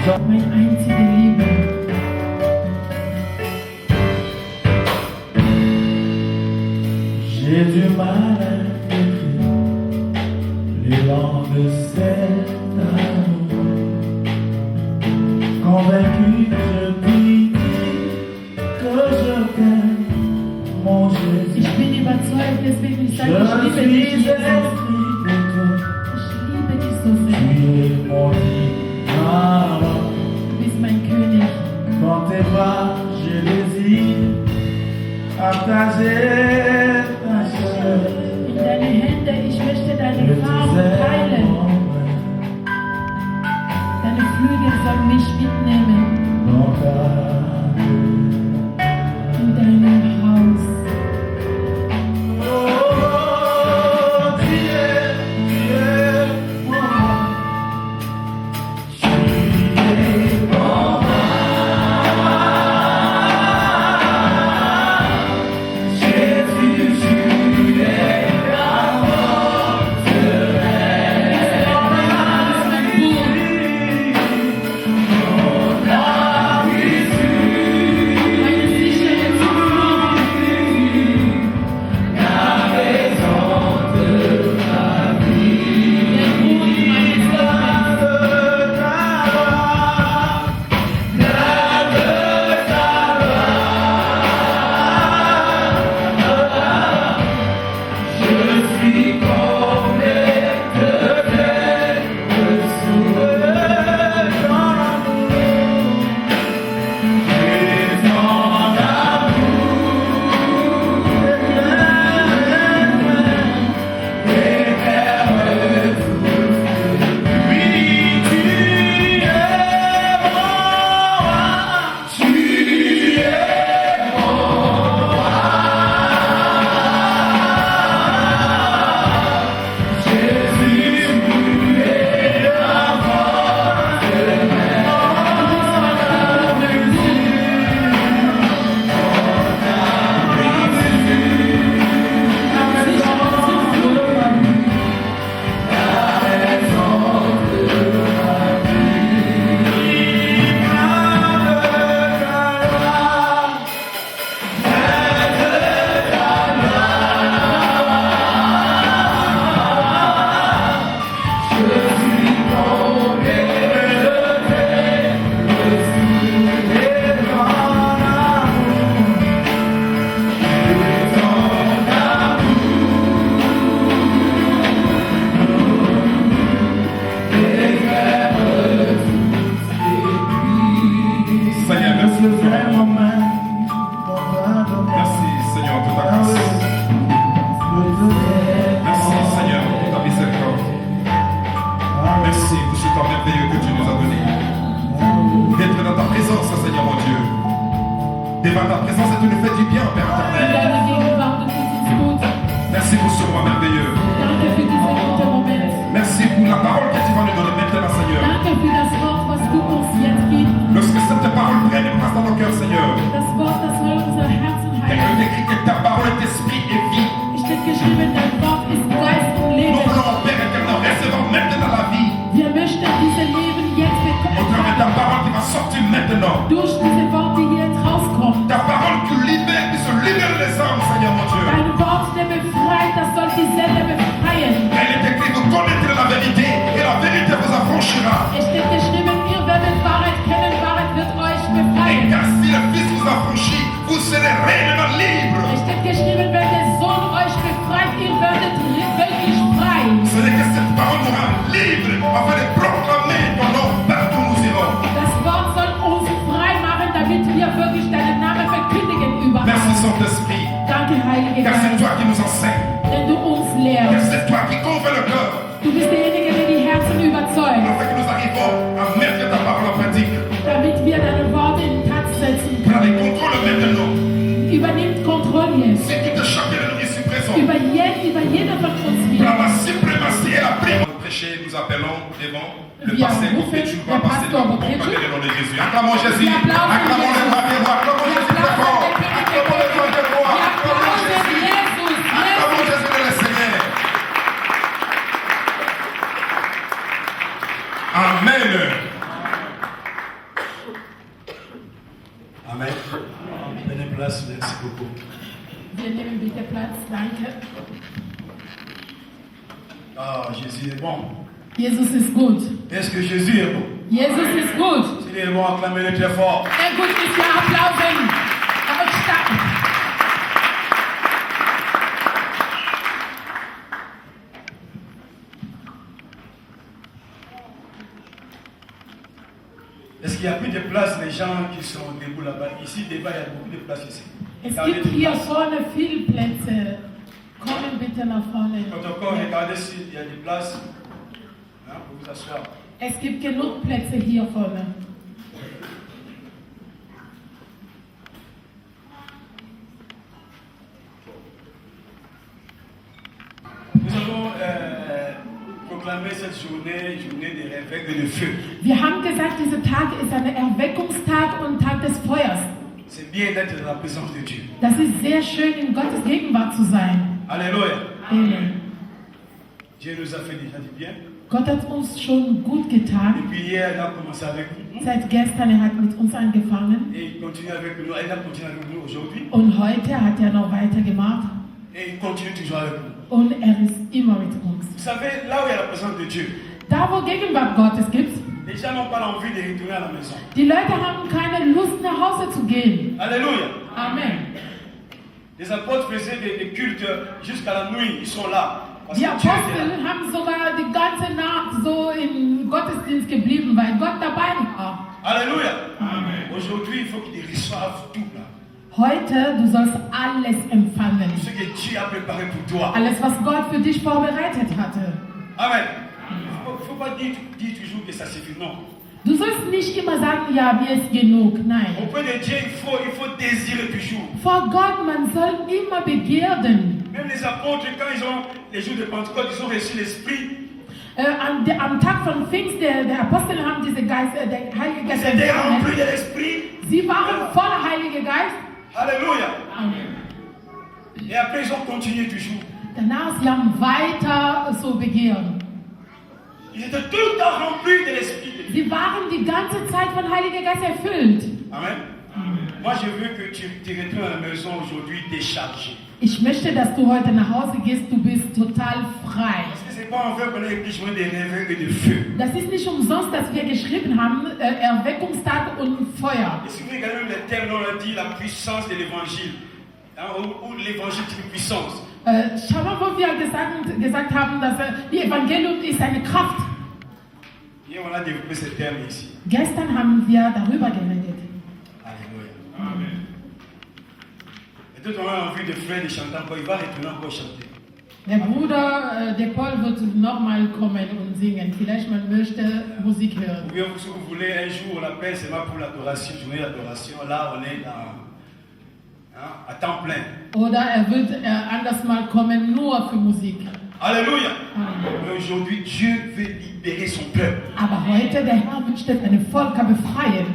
Meine einzige Liebe. J'ai du mal à écrire l'élan de cet amour. Convaincu, je dis que je t'aime, mon Jésus. Ich bin überzeugt, deswegen ich Je sage, ich liebe dich, suis Jesus. esprit de toi. Ich liebe dich so Tu sehr. es mon diamant. Du bist mein König. Dans tes bras, je désire partager ta chair. In deine Hände, ich möchte Je deine Farben t'aime, teilen. mon frère, Deine Flügel sollen mich mitnehmen dans ta in deinem Haus. Oh, tu es mon roi. Tu es mon roi. Jésus, tu es l'amour de Meine sichere Zuflucht. Der Boden meines Lebens. Seigneur, merci pour ton amour. Merci Seigneur pour ta grâce. Merci Seigneur pour ta miséricorde. Merci pour ce temps merveilleux que tu nous as donné. D'être dans ta présence, Seigneur mon Dieu. Devant ta présence et tu nous fais du bien, Père In éternel. deiner Gegenwart, du tust uns gut. Merci pour ce mois merveilleux. Danke für diesen guten Moment. Merci pour la parole que tu vas nous donner maintenant, Seigneur. Danke für das Wort, was du uns jetzt gibst. Lorsque cette parole prenne place dans nos cœurs, Seigneur. Das Wort, das soll unser Herzen Et il heilen. est écrit que ta parole est esprit et vie. Es steht geschrieben, dein Wort ist Geist und Nous Leben. voulons, Père éternel, recevoir maintenant la vie. Wir möchten dieses Leben jetzt Au travers de ta bekommen. parole qui va sortir maintenant. Durch diese Worte, die jetzt rauskommen. Ta parole qui libère, qui se libère les âmes, Seigneur mon Dieu. Dein Wort, der befreit, das soll die Seele befreien. Elle est écrite, vous connaîtrez la vérité et la vérité vous affranchira. Es steht geschrieben, ihr werdet Wahrheit kennen, Wahrheit wird euch Et befreien. car si le Fils vous affranchit, vous serez réellement libre. Es steht geschrieben, wenn der Sohn euch befreit, ihr werdet wirklich frei. Ce n'est que cette parole nous rend libre afin de proclamer ton nom partout où nous irons. Das Wort soll uns frei machen, damit wir wirklich deinen Namen verkündigen überall. Merci Saint-Esprit, Danke, Heilige car c'est Geist, toi qui nous enseignes. denn du uns Car lehrst. c'est toi qui convainc le cœur. Du bist derjenige, der die Herzen überzeugt, Afin que nous arrivons à mettre ta parole en pratique. damit wir deine Worte in Tat setzen Prends können. les contrôles maintenant. Übernimmt Kontrolle jetzt. Si tout est chacun de nous ici présent. Über jeder von uns Prends hier. la suprématie et la prime. Pour prêcher, nous appelons devant le Wir pasteur rufen Boketchou. den Pastor Boketchou. Acclamez le nom de Jésus. Acclamons Jésus. Wir applausen Acclamons le Jesus. roi des rois. Acclamons Jésus très fort. Acclamons le roi des rois. Acclamons Jésus. Acclamons Jésus le Seigneur. Amen. beaucoup. Wir nehmen bitte Platz, danke. Ah, Jésus est bon. Jesus ist gut. Est-ce que Jésus est bon? Jesus ist gut. S'il est bon, acclamez-le très fort. Der gut ist, ja applausen. Aber stark. Est-ce qu'il y a plus de place, les gens qui sont debout là-bas? Ici, devant, il y a beaucoup de place ici. Es Regardez gibt tout hier place. vorne viele Plätze. Kommen bitte nach vorne. Protocole, regardez s'il y a des places hein, pour vous asseoir. Es gibt genug Plätze hier vorne. Nous allons proclamer cette journée, journée de réveil et de feu. Wir haben gesagt, dieser Tag ist ein Erweckungstag und Tag des Feuers. C'est bien d'être dans la présence de Dieu. Das ist sehr schön, in Gottes Gegenwart zu sein. Alléluia. Amen. Dieu nous a fait déjà du bien. Gott hat uns schon gut getan. Depuis hier, il a commencé avec nous. Seit gestern, er hat mit uns angefangen. Et il continue avec nous. Il a continué avec nous aujourd'hui. Und heute hat er noch weitergemacht. Et il continue toujours avec nous. Und er ist immer mit uns. Vous savez, là où il y a la présence de Dieu, Da, wo Gegenwart Gottes gibt, les gens n'ont pas envie de retourner à la maison. die Leute haben keine Lust, nach Hause zu gehen. Alléluia. Amen. Les apôtres faisaient des cultes jusqu'à la nuit. Ils sont là. Parce Die que Dieu était là. Apostel haben sogar die ganze Nacht so im Gottesdienst geblieben, weil Gott dabei war. Alléluia. Aujourd'hui, il faut qu'ils reçoivent tout là. Heute, du sollst alles empfangen. Ce que Dieu a préparé pour toi. Alles, was Gott für dich vorbereitet hatte. Amen. Il ne faut pas dire toujours que ça suffit. Non. Du sollst nicht immer sagen, ja, mir ist genug. Nein. Auprès de Dieu, il faut désirer toujours. Vor Gott, man soll immer begehren. Même les apôtres, quand ils ont les jours de Pentecôte, ils ont reçu l'Esprit. Am Tag von Pfingst, der Apostel haben diese Geist, der Heilige Ils Geist étaient remplis empfangen. de l'Esprit. Sie waren voller Heiliger Geist. Alléluia. Amen. Et après, ils ont continué toujours. Danach, sie haben weiter so begehren. Ils étaient tout le temps remplis de l'Esprit de Dieu. Sie waren die ganze Zeit von Heiliger Geist erfüllt. Amen. Moi, je veux que tu retournes à la maison aujourd'hui déchargé. Ich möchte, dass du heute nach Hause gehst, du bist total frei. Parce que c'est pas en fait qu'on a écrit journée de réveil et de feu. Das ist nicht umsonst, dass wir geschrieben haben, Erweckungstag und Feuer. Et si vous regardez même les termes, on a dit la puissance de l'évangile. Hein, ou l'évangile c'est une puissance. Schau mal, wo wir gesagt haben, dass die Evangelium ist eine Kraft. Et on a développé ces termes ici. Gestern haben wir darüber geredet. Alléluia. Amen. Et tout on a envie de faire des chants encore, il va retourner encore chanter. Der Bruder, der Paul wird nochmal kommen und singen. Vielleicht man möchte Musik hören. Ou bien si vous voulez, un jour on appelle seulement pour l'adoration, journée d'adoration. Là on est à temps plein. Oder wird anders mal kommen, nur für Musik. Alléluia. Amen. Mais aujourd'hui, Dieu veut libérer son peuple. Aber heute, der Herr möchte seine Völker befreien.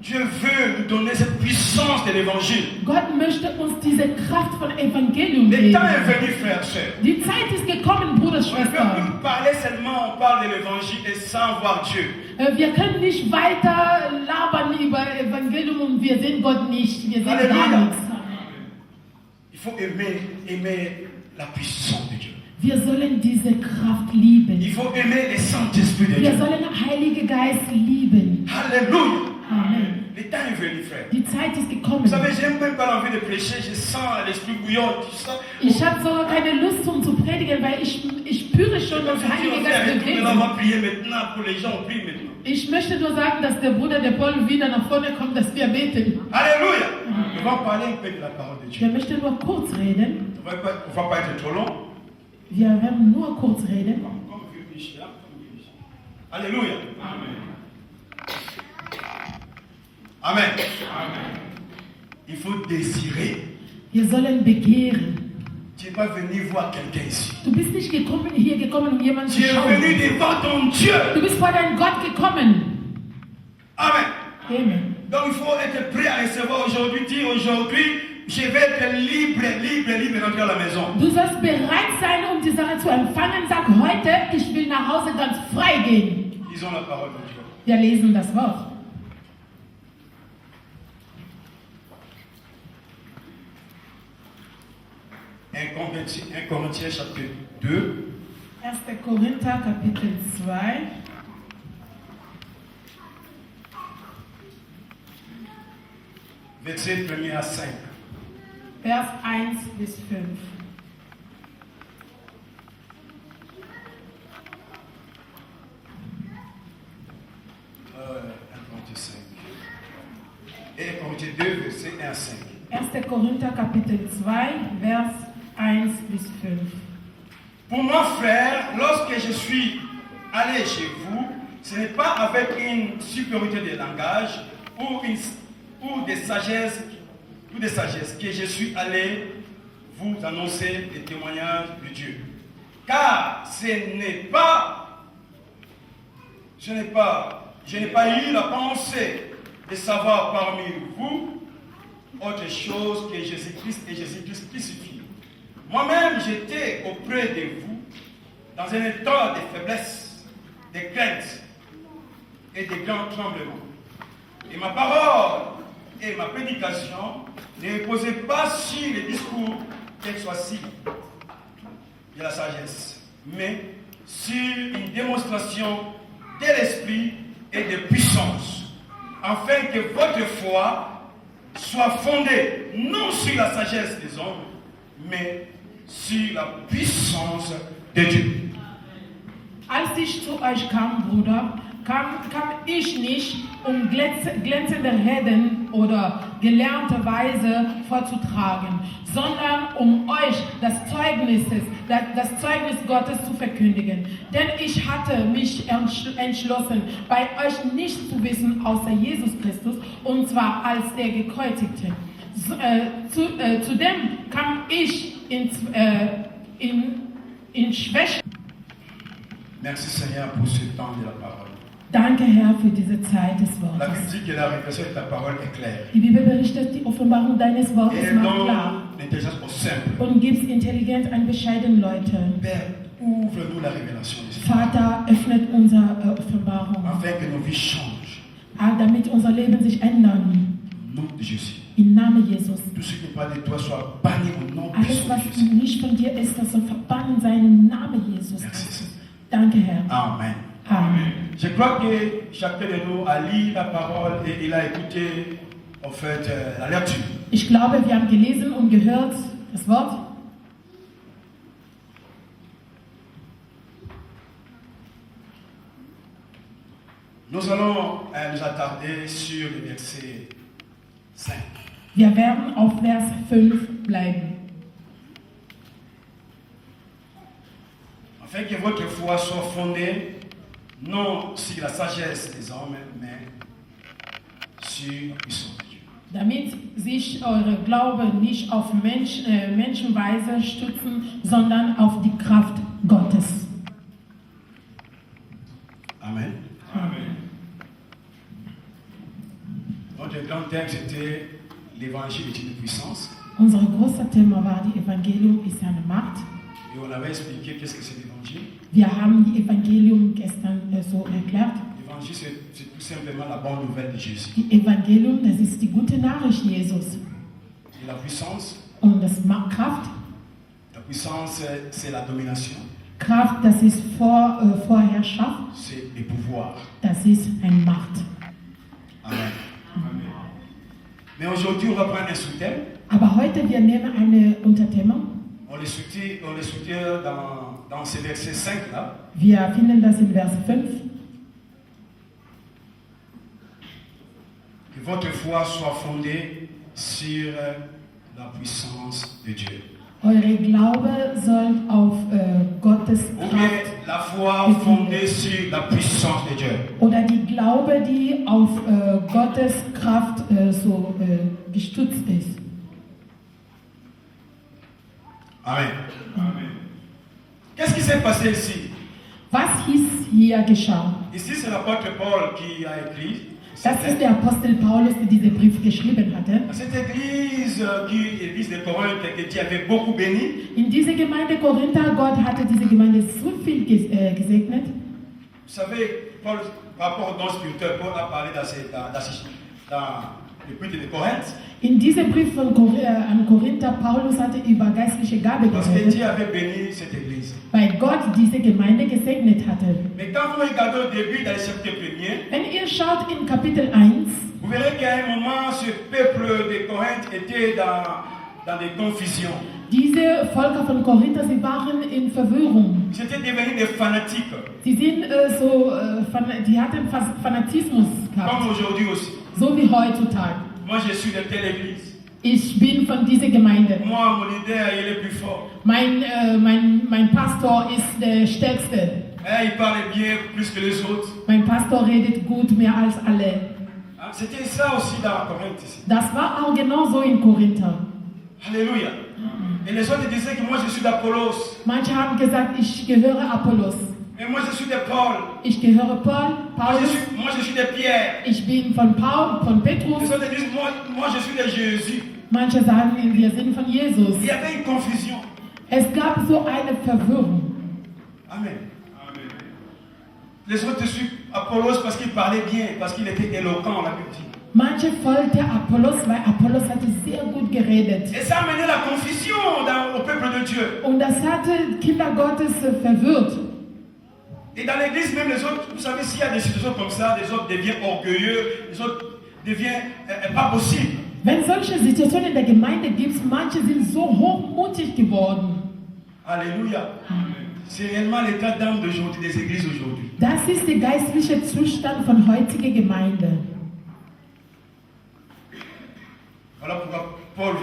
Dieu veut nous donner cette puissance de l'évangile. Gott möchte uns diese Kraft von Evangelium Le geben. temps est venu, frères et sœurs. Die Zeit ist gekommen, Bruder, On ne peut Schwester. plus parler seulement, on parle de l'évangile et sans voir Dieu. Wir können nicht weiter labern über Evangelium und wir sehen Gott nicht. Wir sehen Halleluja. gar nichts. Il faut aimer la puissance de Dieu. Wir sollen diese Kraft lieben. Il faut aimer le Saint-Esprit de Wir Dieu. sollen Heilige Geist lieben. Alléluia. Amen. Le temps est venu, frère. Die Zeit ist gekommen. Vous savez, j'ai même pas envie de prêcher, je sens l'esprit bouillant, tout ça. Ich habe sogar keine Lust, um zu predigen, weil ich spüre schon, dass der Heilige Geist bewegt On va sich. prier maintenant pour les gens, on prie maintenant. Ich möchte nur sagen, dass der Bruder, der Paul, wieder nach vorne kommt, dass wir beten. Alléluia. On va parler un peu de la parole de Dieu. Wir möchten nur kurz reden. On va pas être trop long. Wir werden nur kurz reden. Comme vieux biche, là, comme vieux biche. Alléluia. Amen. Il faut désirer. Wir sollen begehren. Tu n'es pas venu voir quelqu'un ici. Du bist nicht hier gekommen, um jemanden zu Tu es venu schauen. devant ton Dieu. Du bist vor deinem Gott gekommen. Amen. Amen. Donc il faut être prêt à recevoir aujourd'hui. Dire aujourd'hui, je vais être libre d'entrer à la maison. Du sollst bereit sein, um die Sache zu empfangen. Sag heute, ich will nach Hause ganz frei gehen. Lisons la parole de Dieu. Wir lesen das Wort. 1 Corinthiens chapitre 2, 1. Korinther Kapitel 2, verset 1 à 5. Vers 1 bis 5. Et 1 Corinthiens 2, verset 1 à 5. 1. Korinther Kapitel 2, Vers 1 bis 5. Pour moi, frère, lorsque je suis allé chez vous, ce n'est pas avec une supériorité de langage ou de sagesse que je suis allé vous annoncer les témoignages de Dieu. Car je n'ai pas eu la pensée de savoir parmi vous autre chose que Jésus-Christ et Jésus-Christ crucifié. Moi-même, j'étais auprès de vous dans un état de faiblesse, de crainte et de grands tremblements. Et ma parole et ma prédication ne reposaient pas sur les discours, quels soient-ils, de la sagesse, mais sur une démonstration de l'esprit et de puissance, afin que votre foi soit fondée non sur la sagesse des hommes, mais sur la puissance de Dieu. Als ich zu euch kam, Bruder, kam ich nicht, um glänzende Reden oder gelernte Weise vorzutragen, sondern um euch das Zeugnis Gottes zu verkündigen. Denn ich hatte mich entschlossen, bei euch nichts zu wissen außer Jesus Christus, und zwar als der Gekreuzigte. Zudem kam ich in Schwäche. Merci Seigneur pour ce temps de la parole. Danke, Herr, für diese Zeit des La Wortes. Bible dit que la révélation de ta parole est claire. Die Bibel berichtet, die Offenbarung deines Wortes Et macht donne klar l'intelligence au simple. und gibst Intelligenz an bescheidene Leute. Père, ouvre-nous la révélation de ce Vater, öffnet unsere Offenbarung, afin que nos vies changent. damit unser Leben sich ändern. Au nom de Jésus. Im Namen Jesus. Tout ce qui n'est pas de toi soit banni au nom Alles, puissant was de Jésus. nicht von dir ist, das soll verbannen sein im Namen Jesus. Merci Seigneur. Danke, Herr. Amen. Amen. Je crois que chacun de nous a lu la parole et il a écouté en fait la lecture. Ich glaube, wir haben gelesen und gehört das Wort. Nous allons nous attarder sur le verset 5. Wir werden auf Vers 5 bleiben. Afin que votre foi soit fondée non sur la sagesse des hommes, mais sur la puissance de Dieu. Damit sich eure Glaube nicht auf Menschenweise stützen, sondern auf die Kraft Gottes. Amen. Amen. Notre grand thème, c'était l'évangile est une puissance. Unser großer Thema war, die Evangelium ist eine Macht. Et on avait expliqué qu'est-ce que c'est l'évangile. Wir haben die Evangelium gestern so erklärt. L'évangile, c'est tout simplement la bonne nouvelle de Jésus. Die Evangelium, das ist die gute Nachricht Jesus. Et la puissance, Und das macht Kraft. la puissance, c'est la domination, Kraft, das ist Vorherrschaft. c'est le pouvoir. Das ist eine Macht. Amen. Mais aujourd'hui, on va prendre un sous-thème. Aber heute, wir nehmen eine Unterthema. On les soutient dans ces versets 5 là. Wir finden das in Vers 5. Que votre foi soit fondée sur la puissance de Dieu. Eure Glaube soll auf Gottes Ou bien Kraft la foi fondée sur la puissance de Dieu. oder die Glaube, die auf Gottes Kraft gestützt ist. Amen. Qu'est-ce qui s'est passé ici? Was hier geschah? Ici, c'est l'apôtre Paul qui a écrit. Das ist der Apostel Paulus, der diesen Brief geschrieben hatte. Cette église, l'église de Corinthe, que Dieu avait beaucoup béni. In dieser Gemeinde Korinther, Gott hatte diese Gemeinde so viel gesegnet. Vous savez, Paul, par rapport au don spirituel, Paul a parlé l'épître de Corinthe, In diesem Brief von an Korinther, Paulus hatte über geistliche Gabe parce que geredet, Dieu avait béni cette église. weil Gott diese Gemeinde gesegnet hatte. Mais quand vous regardez au début dans le chapitre 1er, Wenn ihr schaut in Kapitel 1, vous verrez qu'à un moment, ce peuple de Corinthe était dans des confusions. diese Völker von Korinther, sie waren in Verwirrung. C'était devenu des fanatiques, Sie sind die hatten Fanatismus comme gehabt, aujourd'hui aussi. so wie heutzutage. Moi, je suis de telle église. Ich bin von dieser Gemeinde. Moi, mon leader, il est plus fort. Mein Pastor ist der Stärkste. Il parle bien plus que les autres. Mein Pastor redet gut, mehr als alle. Hein, c'était ça aussi dans Corinthe ici. Das war auch genauso in Korinther. Alléluia. Et les autres disaient que moi, je suis d'Apollos. Manche haben gesagt, ich gehöre Apollos. Et moi, je suis de Paul. Ich gehöre Paulus. Moi, je suis de Pierre. Ich bin von Petrus. Les autres disent, moi, je suis de Jésus. Manche sagen, wir sind von Jesus. Il y avait une confusion. Es gab so eine Verwirrung. Amen. Les autres suivent Apollos parce qu'il parlait bien, parce qu'il était éloquent, la Bible dit. Manche folgte Apollos, weil Apollos hatte sehr gut geredet. Et ça a amené la confusion au peuple de Dieu. Und das hatte Kinder Gottes verwirrt. Et dans l'église, même les autres, vous savez, s'il y a des situations comme ça, les autres deviennent orgueilleux, les autres deviennent pas possible. Wenn solche Situationen in der Gemeinde gibt, manche sind so hochmutig geworden. Alléluia. C'est réellement l'état d'âme d'aujourd'hui, des églises aujourd'hui. Das ist der geistliche Zustand von heutiger Gemeinde. Voilà pourquoi Paul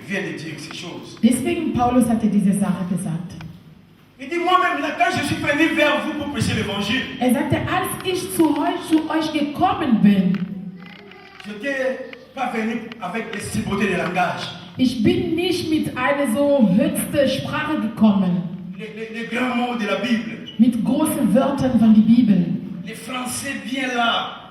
vient de dire ces choses. Deswegen Paulus hatte diese Sache gesagt. Il dit, moi-même, là, quand je suis venu vers vous pour prêcher l'évangile, Er sagte, als ich zu euch gekommen bin, je n'étais pas venu avec des subtilités de langage. ich bin nicht mit einer so höchsten Sprache gekommen, Les grands mots de la Bible. mit großen Wörtern von der Bibel. Les Français bien là.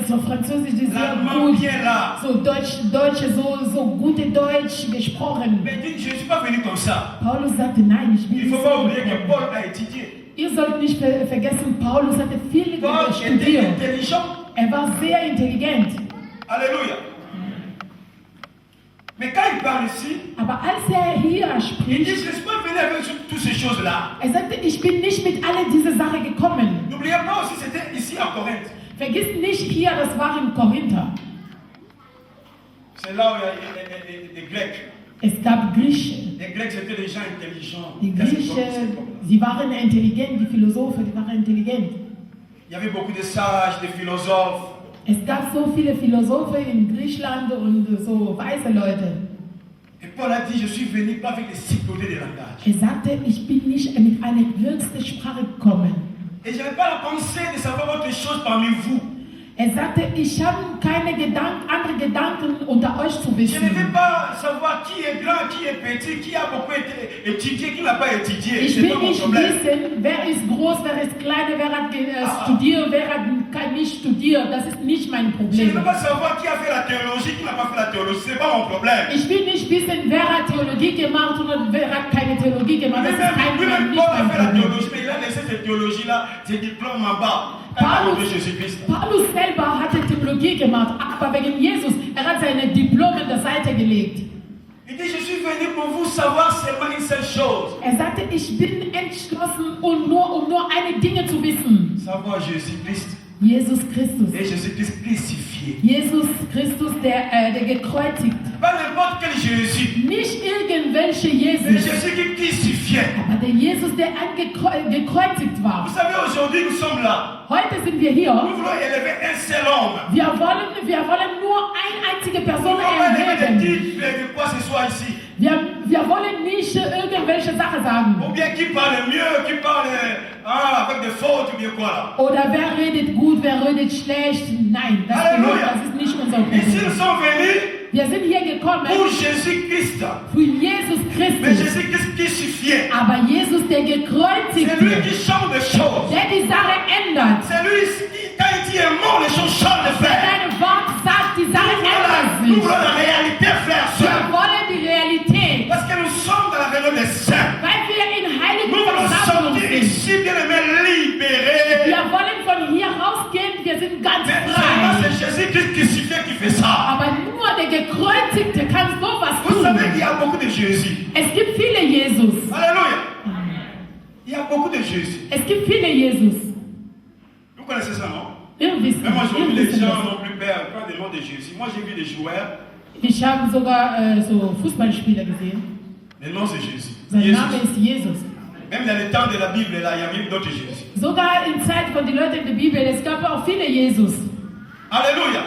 So Französisch, die sehr L'allemand gut, bien là. so Deutsche, so gute Deutsch gesprochen. Mais il dit, je ne suis pas venu comme ça. Paulus sagte, nein, ich bin Il ne nicht faut pas so oublier que gekommen. Paul a étudié. Ihr sollt nicht vergessen, Paulus hatte viel Paul était studiert. intelligent. Er war sehr intelligent. Alléluia. Mais quand il parle ici, Aber als er hier il dit, spricht, je ne suis pas venu avec toutes ces choses-là. er sagte, ich bin nicht mit all dieser Sachen gekommen. N'oubliez pas aussi, c'était ici à Corinthe. Vergiss nicht hier, das war in Korinther. C'est là où il y a des Grecs. Es gab Griechen. Les Grecs, c'était des gens intelligents. Die Griechen, sie waren intelligent, die Philosophen, die waren intelligent. Il y avait beaucoup de sages, de philosophes. Es gab so viele Philosophen in Griechenland und so weise Leute. Et Paul a dit, je suis venu pas avec des subtilités de langage. Er sagte, ich bin nicht mit einer höchsten Sprache gekommen. Et je n'avais pas la pensée de savoir autre chose parmi vous. Er sagte, ich habe keine andere Gedanken unter euch zu Je ne veux wissen. pas savoir qui est grand, qui est petit, qui a beaucoup étudié, qui n'a pas étudié. Ich C'est will pas mon nicht problème. wissen, wer ist groß, wer ist klein, wer hat studiert, wer hat nicht studiert. Das ist nicht mein Je ne Problem. veux pas savoir qui a fait la théologie, qui n'a pas fait la théologie. C'est pas mon problème. Ich will nicht wissen, wer hat Theologie gemacht und wer hat keine Theologie gemacht. Das ist Lui-même, nicht Paul a mein fait la Problem. théologie, mais il a laissé cette théologie-là, ses diplômes en bas. Paulus, de Jésus-Christ. Paulus selber hatte Theologie gemacht, aber wegen Jesus, er hat seine Diplome an der Seite gelegt. Il dit, je suis venu pour vous savoir seulement une seule chose. Er sagte, ich bin entschlossen, um nur eine Dinge zu wissen. Savoir Jésus-Christ Jesus Christus. et Jésus-Christ crucifié. Jesus Christus, der gekreuzigt. Pas n'importe quel Jésus, Nicht irgendwelche mais Jesus, Jésus qui crucifié. aber der Jesus, der gekreuzigt war. Vous savez, aujourd'hui nous sommes là. Heute sind wir hier. Nous voulons élever un seul homme. Wir wollen nur eine einzige Nous Person voulons pas élever des erheben. titres de quoi ce soit ici. Wir wollen nicht irgendwelche Sachen sagen. Ou bien qui parle mieux, qui parle avec des fautes ou bien quoi là. Oder wer redet gut, wer redet schlecht. Nein, Halleluja. das ist nicht unser Ici nous Problem. sommes venus Wir sind hier gekommen pour Jésus-Christ. für Jesus Mais Christus. Jésus-Christ crucifié. Aber Jesus, der gekreuzigt C'est lui wird, qui change les choses. der die Sache ändert. C'est lui qui, quand il dit un mot, les choses changent de Wenn faire. ein Wort sagt, die Sache ändert Nous sich. voulons la réalité, frères, Wir sœurs. wollen die Realität, Parce que nous sommes dans la réunion des saints. weil wir in heiligen Nous voulons Versammlung sortir sind. ici, bien aimés, libérés. Wir wollen von hier rausgehen, wir wir sind ganz Mais seulement frei. c'est Jésus-Christ crucifié qui fait ça. Aber nur der Gekreuzigte kann sowas Vous savez tun. qu'il y a beaucoup de Jésus. Es gibt viele Jesus. Alléluia. Il y a beaucoup de Jésus. Es gibt viele Jesus. Vous connaissez ça, non? Ihr wisst, Même aujourd'hui, ihr les wisst gens das. n'ont plus peur quand des noms de Jésus. Moi, j'ai vu des joueurs, Ich habe sogar so Fußballspieler gesehen. les noms c'est Jésus. Sein Jésus. Name ist Jesus. Même dans le temps de la Bible, là, il y a même d'autres Jésus. Sogar in Zeit von den Leuten in der Bibel, es gab auch viele Jesus. Alléluia.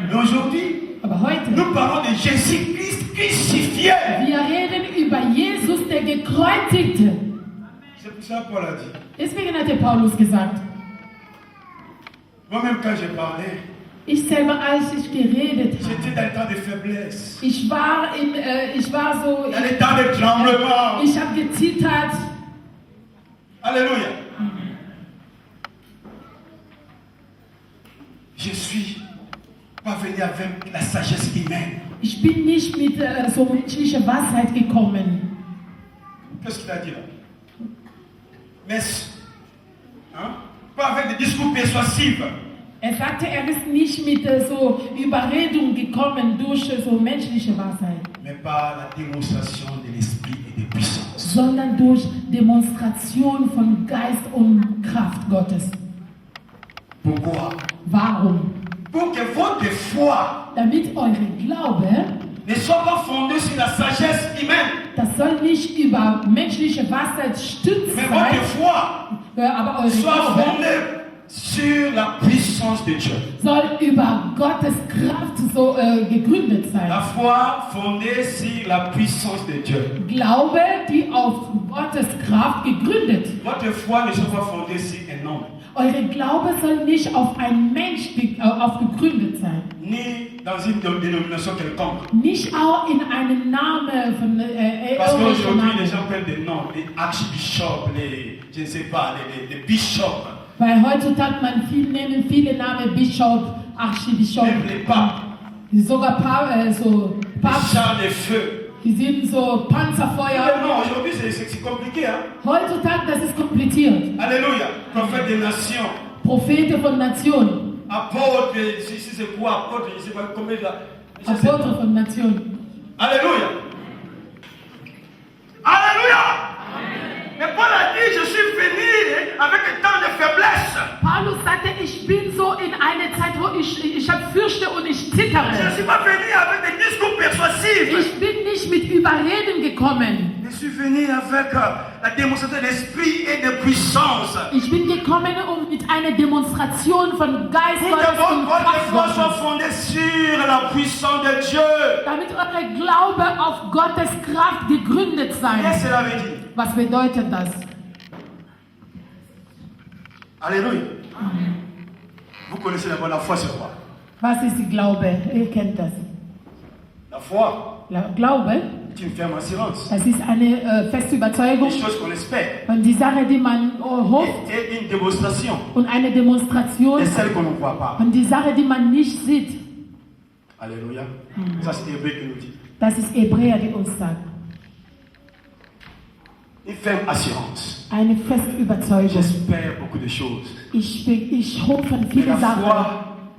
Mais aujourd'hui, Aber heute, nous parlons de Jésus-Christ crucifié. wir reden über Jesus, der Gekreuzigte. C'est pour ça que Paul a dit. Deswegen hat der Paulus gesagt, Moi-même, quand j'ai parlé, ich selber, als ich geredet habe, j'étais dans le temps de faiblesse, ich war so, dans le temps de tremblement. ich habe gezittert. Alléluia. Je suis pas venu avec la sagesse humaine. Ich bin nicht mit so menschlicher Weisheit gekommen. Qu'est-ce qu'il a dit là? Mais, hein? Pas avec des discours persuasifs. Sagte, ist nicht mit so Überredung gekommen durch so menschliche Weisheit, Mais par la démonstration de l'esprit et de puissance. sondern durch Demonstration von Geist und Kraft Gottes. Pourquoi? Warum? Pour que votre foi Damit eure Glaube, ne soit pas fondée sur la sagesse humaine, das soll nicht über menschliche Weisheit stützt mais votre sein, foi aber eure soit Glaube fondée sur la puissance de Dieu. soll über Gottes Kraft so gegründet sein. La foi fondée sur la puissance de Dieu. Glaube, die auf Gottes Kraft gegründet. Votre foi ne soit pas fondée sur un homme, Eure Glaube soll nicht auf einen Mensch gegründet sein. ni dans une dénomination quelconque. Nicht auch in einem Namen von Parce irgendwelchen qu'aujourd'hui, les Namen. gens prennent des noms, les archbishops, les, je ne sais pas, les bishops, Weil heutzutage nehmen viele Namen Bischof, Archibischof, même les papes, sogar so les Papst, chars de feu. die sind so Panzerfeuer. Non, aujourd'hui, c'est compliqué. Hein? Heutzutage, das ist kompliziert. Alléluia. Prophète des nations, Propheten von Nationen, apôtre, si c'est quoi, apôtre, je ne sais pas combien là. Je sais pas. Apostel von Nationen. Alléluia. Alléluia. Mais Paul a dit, je suis venu avec un temps de faiblesse. Paulus sagte, ich bin so in einer Zeit, wo ich habe Fürchte und ich Je ne zittere. suis pas venu avec des discours persuasifs. Ich bin nicht mit Überreden gekommen. Je suis venu avec la démonstration d'esprit et de puissance. Ich bin gekommen, um mit einer Demonstration von Geist Pour que Gottes und votre Kraft foi soit Gottes, fondée sur la puissance de Dieu. damit eure Glaube auf Gottes Kraft gegründet Qu'est-ce sein. que cela veut dire? Was bedeutet das? Alléluia. Vous connaissez d'abord la foi, c'est quoi? Was ist die Glaube? Ihr kennt das. La foi, Glaube, c'est une ferme assurance. das ist eine feste Überzeugung Des choses qu'on espère. von die Sache, die man hofft, Et une démonstration und eine Demonstration de celle qu'on ne voit pas. von die Sache, die man nicht sieht. Alléluia. Ça, c'est Hébreu qui nous dit. Das ist Hebräer, die uns sagt. Une ferme assurance. Eine feste Überzeugung. J'espère beaucoup de choses. Ich hoffe an viele La Sachen, foi,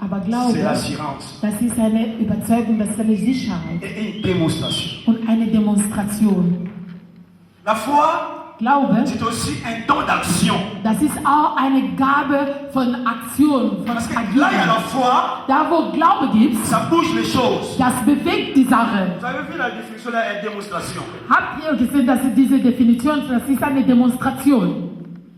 aber c'est Glaube, l'assurance. das ist eine Überzeugung, das ist eine Sicherheit Et une démonstration. und eine Demonstration. La foi, Glaube, c'est aussi un don d'action. das ist auch eine Gabe von Aktion, von Parce que là, il y a la Agieren. foi, Da wo Glaube gibt, ça bouge les choses. das bewegt die Sache. Vous avez vu la définition là, une démonstration. Habt ihr gesehen, dass diese Definition, das ist eine Demonstration.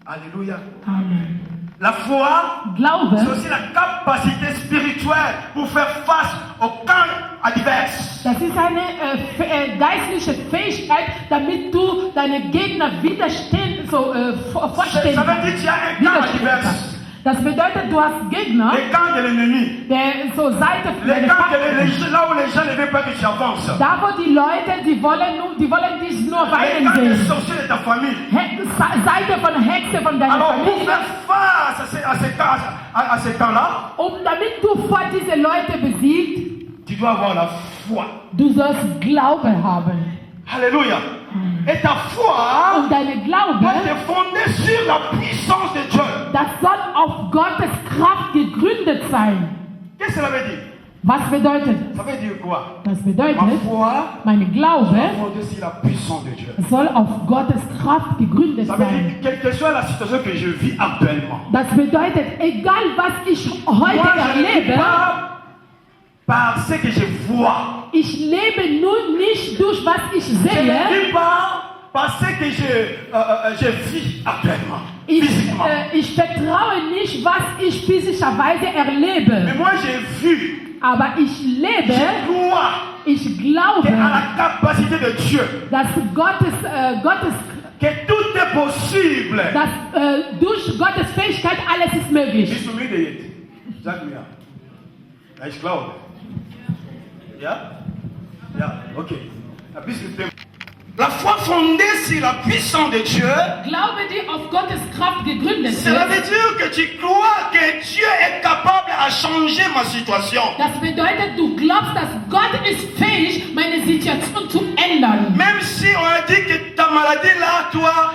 Alléluia. Amen. La foi, c'est Glaube, aussi la capacité spirituelle pour faire face au camp adverse. das ist eine geistliche Fähigkeit, damit du deine Gegner widerstehen, vorstehen Ça veut dire qu'il y a un camp adverse. Das bedeutet, du hast Gegner, Le camp de l'ennemi. der so Seite Le deine camp de Feinde. là où les gens ne veulent pas que tu avances. Da wo die Leute, die wollen dich nur Le weinen camp des sehen. sorciers de ta famille. Seite von Hexe von deiner Alors pour Familie. faire face à ces camps-là, Damit du vor diese Leute besiegt, tu dois avoir la foi. du sollst Glaube haben. Alléluia. Et ta foi Und deine Glaube, doit être fondée sur la puissance de Dieu. das soll auf Gottes Kraft gegründet sein. Qu'est-ce que cela veut dire? Was bedeutet? Ça veut dire quoi? Das bedeutet, Ma foi, mein Glaube fondée sur la puissance de Dieu. soll auf Gottes Kraft gegründet Ça veut sein. dire, quelle que soit la situation que je vis actuellement, Das bedeutet, egal was ich heute moi je ne vis erlebe, pas par ce que je vois. ich lebe nur nicht durch was ich Je ne sehe. vis pas par ce que je vis actuellement, physiquement. Ich vertraue nicht, was ich physischerweise Mais erlebe. moi j'ai vu, Aber ich lebe, je crois ich glaube, à la capacité de Dieu, dass que tout est possible. durch Gottes Fähigkeit alles ist möglich. Bist du müde jetzt? Sag mir. Ja, ich glaube. Ja? Ja, okay. Ein bisschen Tempo. La foi fondée sur la puissance de Dieu, Glaube, die auf Gottes Kraft gegründet cela ist, veut dire que tu crois que Dieu est capable à changer ma situation. das bedeutet, du glaubst, dass Gott ist fähig, meine Situation zu ändern. Même si on a dit que ta maladie là, toi,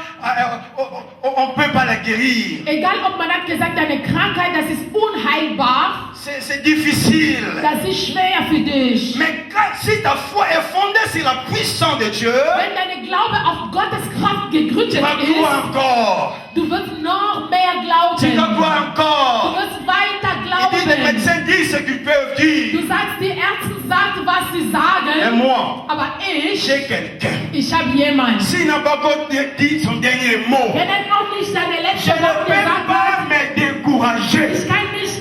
on ne peut pas la guérir. Egal, ob man hat gesagt, deine Krankheit, das ist unheilbar, C'est difficile. das ist schwer für dich. Mais si ta foi est fondée sur la puissance de Dieu, Wenn deine Glaube auf Gottes Kraft gegründet tu vas croire ist, encore. du wirst noch mehr Tu vas glauben. croire Du encore. wirst weiter Et puis les glauben. médecins disent ce qu'ils peuvent dire. Du sagst, die Ärzte sagen, was sie Et sagen, moi, aber j'ai quelqu'un. ich habe jemanden. S'il n'a pas encore dit son dernier mot, Wenn er noch nicht seine je letzte ne Wort peux gesagt pas hat, me décourager. ich kann nicht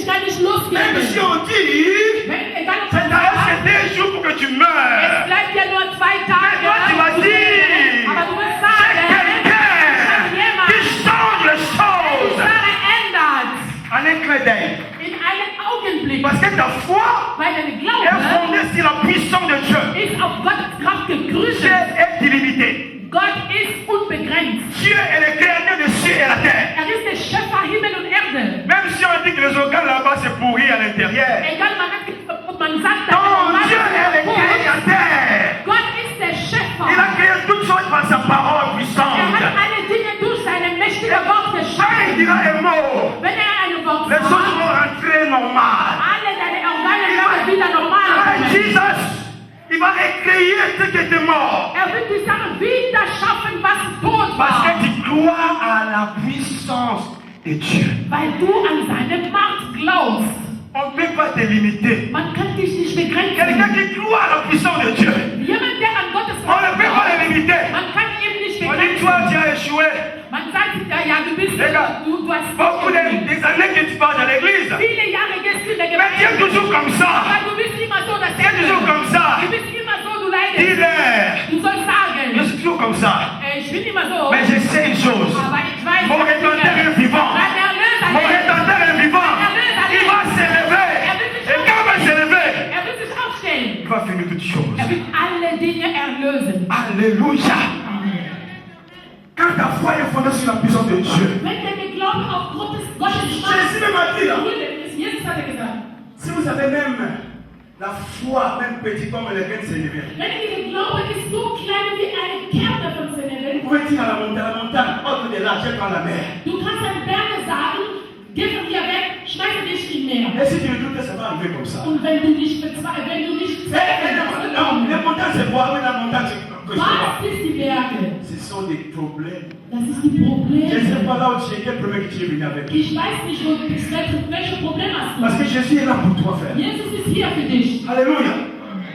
Même losgeben. si on dit, Egal, ob c'est man à des jours pour que tu es meurs. bleibt ja nur 2 Tage. toi, tu vas dire, Aber du wirst C'est sagen, ich habe quelqu'un qui jemanden, change les der die choses Sache ändert. en un clin d'œil. In einem Augenblick. Parce que ta foi Weil deine est Glaube fondée sur la puissance de Dieu. ist auf Gottes Kraft Dieu gegründet. est illimité. Gott ist unbegrenzt. Dieu est le créateur de ciel et la terre. Er ist der Schöpfer Himmel und Erde. Même si on dit que les organes là-bas c'est pourri à l'intérieur. Egal, man sagt, Non, Dieu est le créateur. Gott ist der Schöpfer. Il a créé toutes choses par sa parole Er puissante. hat alle Dinge durch seine mächtige Worte Quand il dira un mot, Wenn er eine Wort les choses sagt, vont rentrer normales. alle deine Organe werden wieder normal Ah, kommen. Jesus, il va recréer ce qui était mort. Er wird die Sache wieder schaffen, was tot Parce war. que tu crois à la puissance de Dieu. Weil du an seine Macht glaubst. On ne peut pas te limiter. Man kann dich nicht Quelqu'un begrenzen. qui croit à la puissance de Dieu, Jemand, der an Gottes on ne peut pas glaubt, le limiter. man kann ihm nicht On dit, toi, begrenzen. tu as échoué. Man sagt, ja, du bist, Regarde, du hast beaucoup des années que tu parles à l'église. viele Jahre gehst du in der Mais tu es Gemeinde. toujours comme ça. Aber du bist immer so Tu es toujours dasselbe. comme ça. Du bist immer so, du leidest. Dis-leur, Du sollst je sagen, suis toujours comme ça. ich bin immer so. Mais je sais une chose. Aber ich weiß, Mon rédempteur est vivant. Mein Erlöser Mon lebt. rédempteur est vivant. Il va s'élever. Et quand il va s'élever, Er wird sich aufstellen. il va finir toutes choses. Er wird alle Dinge erlösen. Alléluia. Quand ta foi est fondée sur la puissance de Dieu, Wenn deine Glaube auf Gottes Jésus Macht même a dit là, gegründet ist, Jesus hat gesagt, si vous avez même la foi, même petit comme les graines de sénévé, wenn ihr Glaube ist so klein wie eine Kerne von vous Sennevel, pouvez dire à la montagne, hors de là, jette dans la mer. du kannst den Berge sagen, geh von hier weg, schmeiße dich in Meer. Et si tu me doutes que ça va arriver comme ça, Und wenn du nicht les montagnes c'est quoi? Oui, la montagne c'est que je vois. was ist die Berge? Ce sont des problèmes. Das ist die Je ne sais Probleme. pas là où tu es, quel problème que tu es venu avec. Ich weiß nicht, wo du bist, welche Probleme hast Parce du? que Jésus est là pour toi, frère. Jesus ist hier für dich. Alléluia.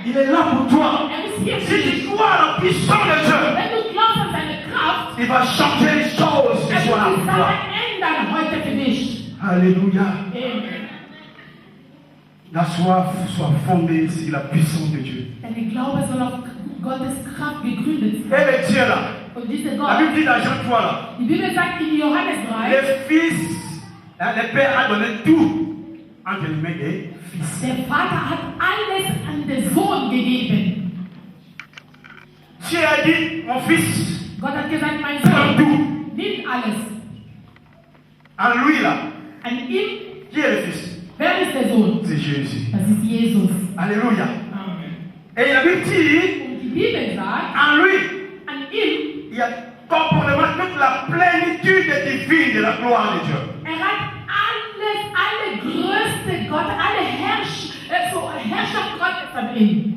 Il est là pour toi. Er ist hier Si für dich. tu crois à la puissance de Dieu, Wenn du glaubst an seine Kraft, il va changer les choses ce er soir wird die pour toi. Sache ändern heute für dich. Alléluia. Amen. La soif soit fondée sur la puissance de Dieu. Deine Glaube soll auf Gottes Kraft gegründet Et sein. le Dieu là, Und dieser la Gott, Bible dit dans Jean 3 là, die Bibel sagt in Johannes 3, le Fils, le Père a donné tout entre les mains des fils. der Vater hat alles an den Sohn gegeben. Dieu a dit, mon fils, Gott hat gesagt, mein prends Sohn, tout. nimm alles. En lui là, An ihm, qui est le Fils? wer ist der Sohn? C'est Jésus. Das ist Jesus. Alléluia. Amen. Et la Bible dit, Und die Bibel sagt, en lui, an ihm, il y a complètement toute la plénitude divine de la gloire de Dieu. er hat alle größte an ihn.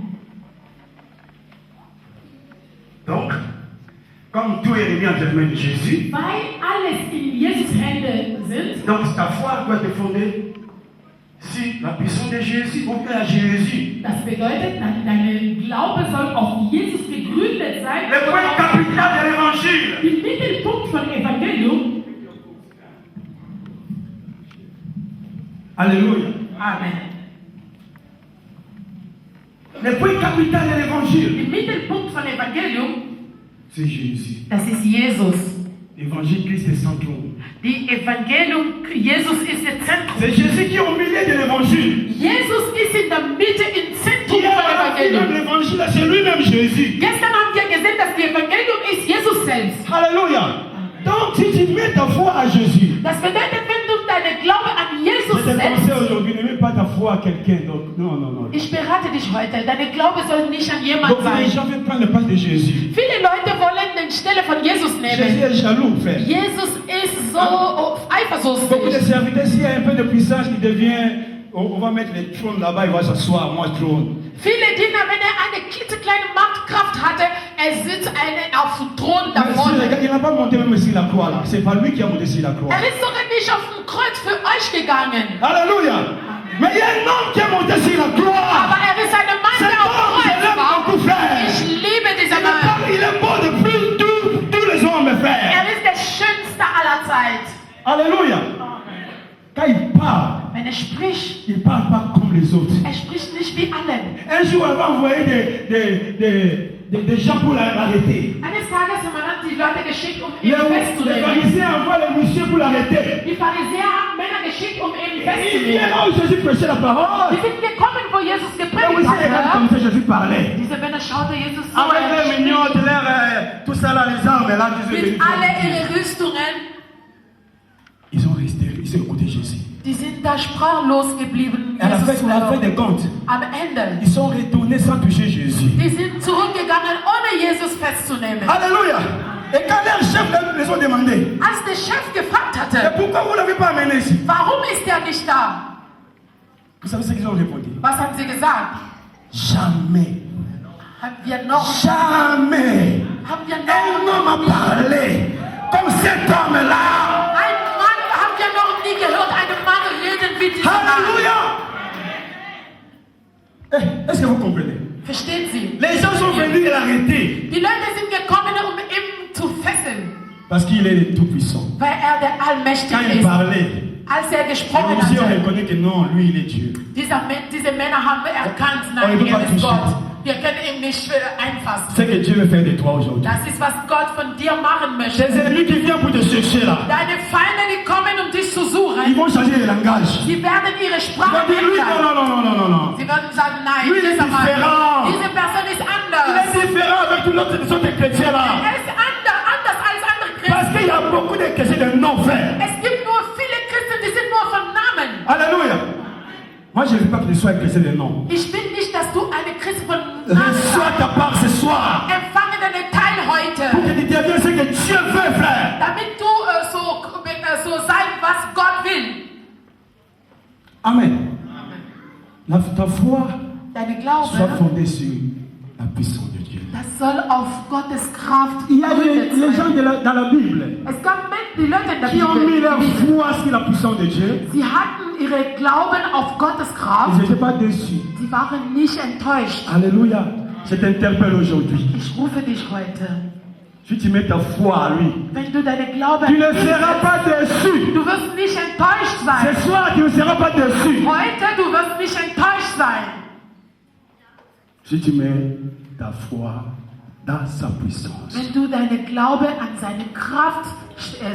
Donc, comme tout est remis entre les mains de Jésus, Weil alles in Jesus Hände sind, donc ta foi doit te fonder sur la puissance de Jésus ou à Jésus. das bedeutet, dein Glaube soll auf Jesus gegründet sein. Le point capital de l'évangile. Der Mittelpunkt von Evangelium. Alléluia. Amen. Le point capital de l'évangile, Der Mittelpunkt von Evangelium, c'est Jésus. das ist Jesus. L'évangile Christ est central. Die Evangelium, Jesus ist der Zentrum. C'est Jésus qui est au milieu de l'évangile. Jesus ist in der Mitte, im Zentrum Qui est von à la fin de Evangelium. l'évangile, c'est lui-même Jésus. Gestern haben wir gesehen, dass die Evangelium ist Jesus selbst. Alléluia. Donc si tu mets ta foi à Jésus, Das bedeutet, wenn du deine Glaube an Jesus je te conseille setzt, aujourd'hui, ne mets pas ta foi à quelqu'un d'autre. Non, non, non. ich berate dich heute, deine Glaube soll nicht an jemand Donc les sein. gens veulent prendre le pas de Jésus. Viele Leute wollen den Stelle von Jesus Jésus nehmen. est jaloux, frère. Jesus ist so Beaucoup de eifersüchtig. serviteurs, s'il y a un peu de puissance, il devient. On va mettre les trônes là-bas, il va s'asseoir, moi trône. Viele Diener, wenn er eine klitzekleine Machtkraft hatte, er sitzt auf dem Thron da Mais si, vorne. regarde, il n'a pas monté même sur la croix là. C'est pas lui qui a monté sur la croix. Er ist sogar nicht auf dem Kreuz für euch gegangen. Alléluia. Mais il y a un homme qui est monté sur la croix. Aber er ist ein Mann, Cet der auf homme, je dem Kreuz l'aime war. beaucoup, frère. Ich liebe diesen Il Mann. est beau de plus tous les hommes, frère. Er ist der schönste aller Zeit. Alléluia. Quand il parle, Wenn er spricht, il ne parle pas comme les autres. er spricht nicht wie alle. Un jour, elle va envoyer des gens pour l'arrêter. Eines Tages haben wir die Leute geschickt, um Les ihn festzunehmen. pharisiens envoient les messieurs pour l'arrêter. Die Pharisäer haben Männer geschickt, um ihn Il vient festzunehmen. là où Jésus prêchait la Die parole. sind gekommen, wo Jesus Là où gepredigt ils regardaient comme hatte. ça, Jésus parlait. Diese Männer schaute Jesus so Avec an. les mignons, de l'air, tout ça là, les armes, là, Mit alle ihre Rüstungen. ils sont restés, ils ont écouté Jésus. Die sind da sprachlos geblieben. À la Jesus zu fin hören. des comptes, Am Ende. ils sont retournés sans toucher Jésus. Die sind zurückgegangen, ohne Jesus festzunehmen. Alléluia. Et quand leur chef les ont demandé, Als der Chef gefragt et hatte, pourquoi vous ne l'avez pas amené ici? warum ist er nicht da? Vous savez ce qu'ils ont répondu? Was haben sie gesagt? Jamais. Haben wir noch, Jamais. haben wir Un noch, homme a parlé comme cet homme-là. ein Mann, haben wir noch nie gehört, einen Mann reden wie dieser Mann. Alléluia. Est-ce que vous comprenez? Verstehen Sie? Les gens sont venus l'arrêter Die Leute sind gekommen, um ihn zu fesseln, parce qu'il est le Tout-Puissant. weil er der Quand Allmächtige il ist. parlait, Als er les gesprochen messieurs ont hatte, reconnu que non, lui, il est Dieu. diese Männer haben erkannt, Oh, nein, il peut er pas ist toucher. Gott. Wir können ihn nicht einfassen. C'est que Dieu veut faire de toi aujourd'hui. Das ist, was Gott von dir machen möchte. Tes ennemis qui viennent pour te chercher là, Deine Feinde, die kommen, um dich zu ils suchen, vont changer de langage. sie werden ihre Ils Sprache vont dire lui, non, ändern. non, non, non, non, non. Sie werden sagen, nein, Lui, il est dieser Mann, différent. diese Person ist Il anders. est différent avec tous les autres chrétiens là. Er ist anders als andere Parce Christen. qu'il y a beaucoup de chrétiens de non frères. Es gibt nur viele Christen, die sind nur von Namen. Alléluia. Moi, je ne veux pas que tu sois un chrétien de non. Ich will nicht, dass du eine Christ von Namen Reçois ta part ce soir. empfange deinen Teil Pour heute, que tu deviennes ce que Dieu veut, frère. damit du so sein, was Gott will. Amen. Ta foi Deine soit Glaube, fondée sur la puissance de Dieu. das soll auf Gottes Kraft Il y a gegründet les gens sein. dans la Bible Es gab die Leute in der qui ont mis leur Bibel, foi sur la puissance de Dieu. sie hatten ihre Glauben auf Gottes Ils Kraft. n'étaient pas déçus. Sie waren nicht enttäuscht. Alléluia. Je t'interpelle aujourd'hui. Ich rufe dich heute. Si tu mets ta foi à lui, Wenn du deine Glaube tu ne an ihn seras pas déçu. du wirst nicht enttäuscht sein. Ce soir, tu ne seras pas déçu. Heute, du wirst nicht enttäuscht sein. Si tu mets ta foi dans sa puissance. Wenn du deine Glaube an seine Kraft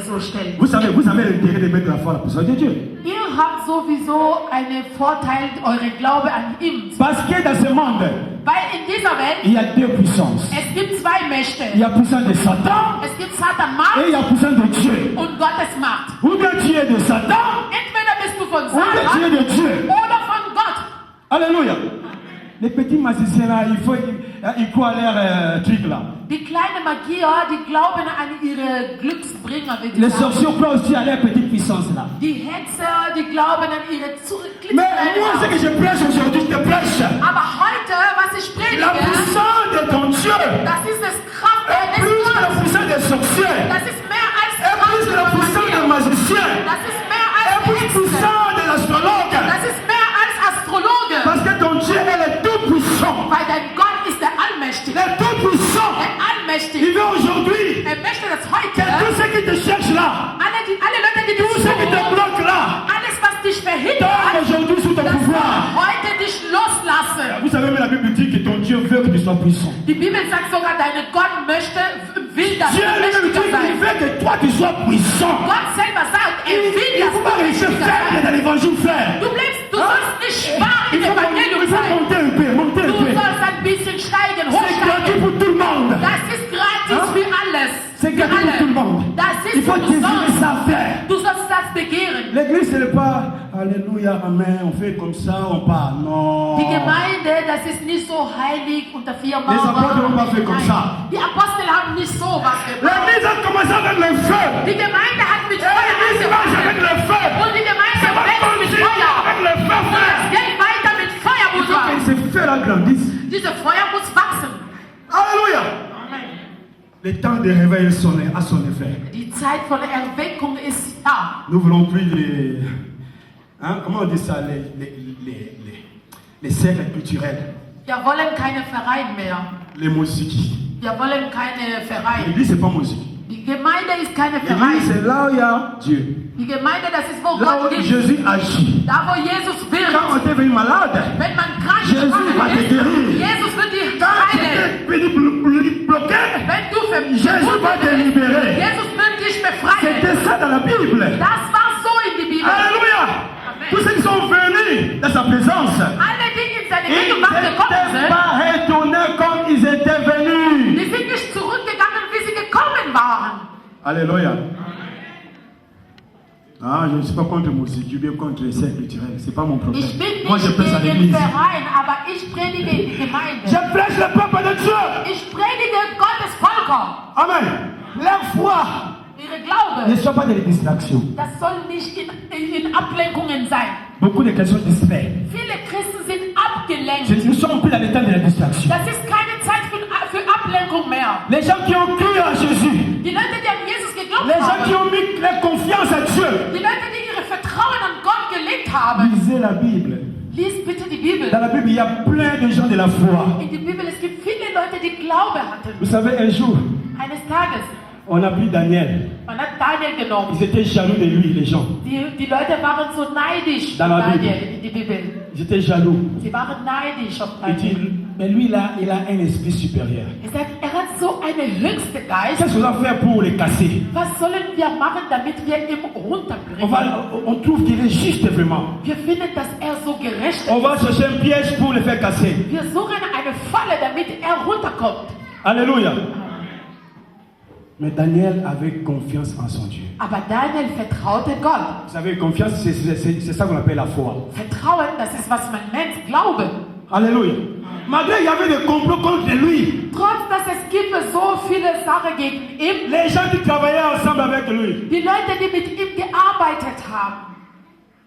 so stellst. Vous avez l'intérêt de mettre la foi à la puissance de Dieu. Ihr habt sowieso einen Vorteil, eure Glaube an ihm. Parce que dans ce monde, Weil in dieser Welt, il y a deux puissances. es gibt zwei Mächte. Il y a la puissance de Satan Es gibt Satan et Macht il y a la puissance de Dieu. und Gottes Macht. Ou bien tu es de Satan, Entweder bist du von ou bien tu es Satan de Dieu. oder von Gott. Alléluia. Les petits magiciens là, ils croient à leur truc là. Die kleinen Magier, die glauben an ihre Glücksbringer. Wie die Les sagen. sorciers croient aussi à leur petite puissance là. Die Hexer, die glauben an ihre Mais moi, ce Glücksbringer. que je prêche aujourd'hui, je te prêche. Aber heute, sois puissant. Die Bibel sagt sogar, dein Gott will, dass Dieu du lui-même mächtiger dit sein. qu'il veut que toi tu sois puissant. Gott selber sagt, Il will, ne dass faut pas du rester mächtiger faible sein. dans l'évangile, frère. Du sollst nicht schwach Il im faut Evangelium sein. monter un peu, monter un Du peu. sollst ein bisschen steigen, C'est gratuit hochsteigen. pour tout le monde. Das ist gratis für alles. C'est Für gratuit pour tout le alle. monde. Das Il ist faut für désirer umsonst. ça faire. Du sollst das begehren. L'église, ce n'est pas Alléluia, Amen, on fait comme ça, on part. Non. Die Gemeinde, das ist nicht so heilig unter vier Les apôtres n'ont pas fait comme ça. Die Apostel haben nicht so was gemacht. L'église a commencé avec le feu. Die Gemeinde hat mit Et l'église marche avec Feuer le feu. und die Gemeinde Ça va wächst mit continuer Feuer. avec le feu, Und frère. es geht weiter mit Feuer, Il faut que Bruder. ce feu-là grandisse. Diese Feuer muss wachsen. Alléluia. Le temps de réveil a sonné frère. Die Zeit von Erweckung ist da. Nous voulons plus comment on dit ça, les cercles culturels, Wir wollen keine Vereine mehr. les musiques. Wir wollen keine Vereine. L'église, c'est pas musique. Die Gemeinde ist keine L'église, Verein. c'est là où il y a Dieu. Die Gemeinde, das ist, wo Là Gott où ist. Jésus agit. Da, wo Jesus Quand wirkt. on était venu malade, Wenn man krank Jesus va te ist, guérir. Jesus wird dich quand tu heilen. étais venu bloqué, Wenn du Jesus va te libérer. Jesus wird dich befreien. C'était ça dans la Bible. Das war so in die Bibel. Alléluia. Tous ceux qui sont venus dans sa présence, Alle, die in seine ils Gegenwart gekommen n'étaient sind, pas retournés comme ils étaient venus. die sind nicht zurückgegangen, wie sie gekommen waren. Alléluia. Ah, je ne suis pas contre la musique, je suis bien contre les cercles culturels. Ce n'est pas mon problème. Ich bin Moi, je nicht prêche à gegen l'église. Verein, aber ich predige in die Gemeinde. Je prêche le peuple de Dieu. Ich predige Gottes Volker. Amen. La foi Ihre ne Glaube, soit pas de distraction. das soll nicht in Ablenkungen sein. Beaucoup de chrétiens distraient. Viele Christen sind abgelenkt. Nous sommes plus dans le temps de la distraction. Das ist keine Zeit für Ablenkung mehr. Les gens qui ont cru en Jésus, Die Leute, die an Jesus geglaubt les gens qui haben, ont mis leur confiance à Dieu, die Leute, die ihre Vertrauen an Gott gelegt haben, lisez la Bible. lies bitte die Bibel. Dans la Bible, il y a plein de gens de la foi. In der Bibel, es gibt viele Leute, die Glaube hatten. Vous savez, un jour, Eines Tages, on a pris Daniel. man hat Daniel genommen. Ils étaient jaloux de lui, les gens. Die Leute waren so neidisch Dans auf la Bible. Daniel in die Bibel. Ils étaient jaloux. Sie waren neidisch auf Il dit, Daniel. mais lui là, il a un esprit supérieur. Er sagt, er hat so einen höchsten Geist. Qu'est-ce qu'on va faire pour les casser? Was sollen wir machen, damit wir ihn runterbringen? On trouve qu'il est juste vraiment. Wir finden, dass er so gerecht On ist. va chercher un piège pour le faire casser. Wir suchen eine Falle, damit er runterkommt. Alléluia. Mais Daniel avait confiance en son Dieu. Aber Daniel vertraute Gott. Vous savez, confiance, c'est ça qu'on appelle la foi. Vertrauen, das ist, was man nennt Glaube. Alléluia. Malgré il y avait des complots contre lui. Trotz, dass es gibt so viele Sachen gegen ihn, Les gens qui travaillaient ensemble avec lui, die Leute, die mit ihm gearbeitet haben,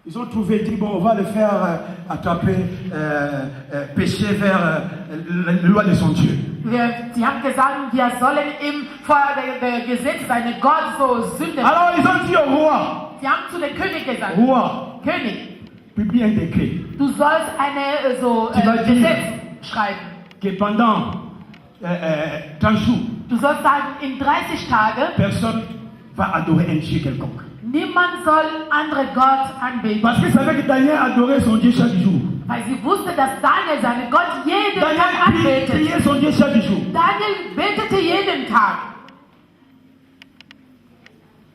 ils ont trouvé, ils dit bon, on va le faire attraper, pécher vers la loi de son Dieu. sie haben gesagt, wir sollen ihm vor der Gesetz, seine Gott, so Sünde. Alors ils ont dit au roi, Sie haben zu dem König gesagt, roi, König, publie un décret du sollst eine Gesetz schreiben. que pendant 30 jours, Du sollst sagen, in 30 Tagen, personne va adorer un Dieu quelconque. niemand soll andere Gott anbeten. Parce qu'il savait que Daniel adorait son Dieu chaque jour. Weil sie wusste, dass Daniel seinen Gott jeden Tag Daniel anbetet. priait son Dieu chaque jour. Daniel betete jeden Tag.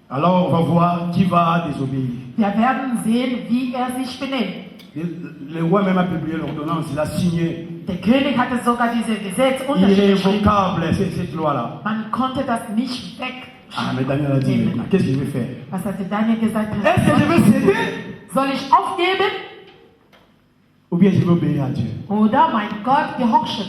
Alors on va voir qui va désobéir. Wir werden sehen, wie er sich benimmt. Le roi même a publié l'ordonnance, il a signé. Der König hatte sogar dieses Gesetz unterschrieben. Irrévocable, cette loi-là. Man konnte das nicht weg. Ah, mais Daniel a dit, maintenant, qu'est-ce que je vais faire? Was hatte Daniel gesagt? Est-ce que je vais céder Soll ich aufgeben ou bien je vais obéir à Dieu? oder mein Gott gehorchen?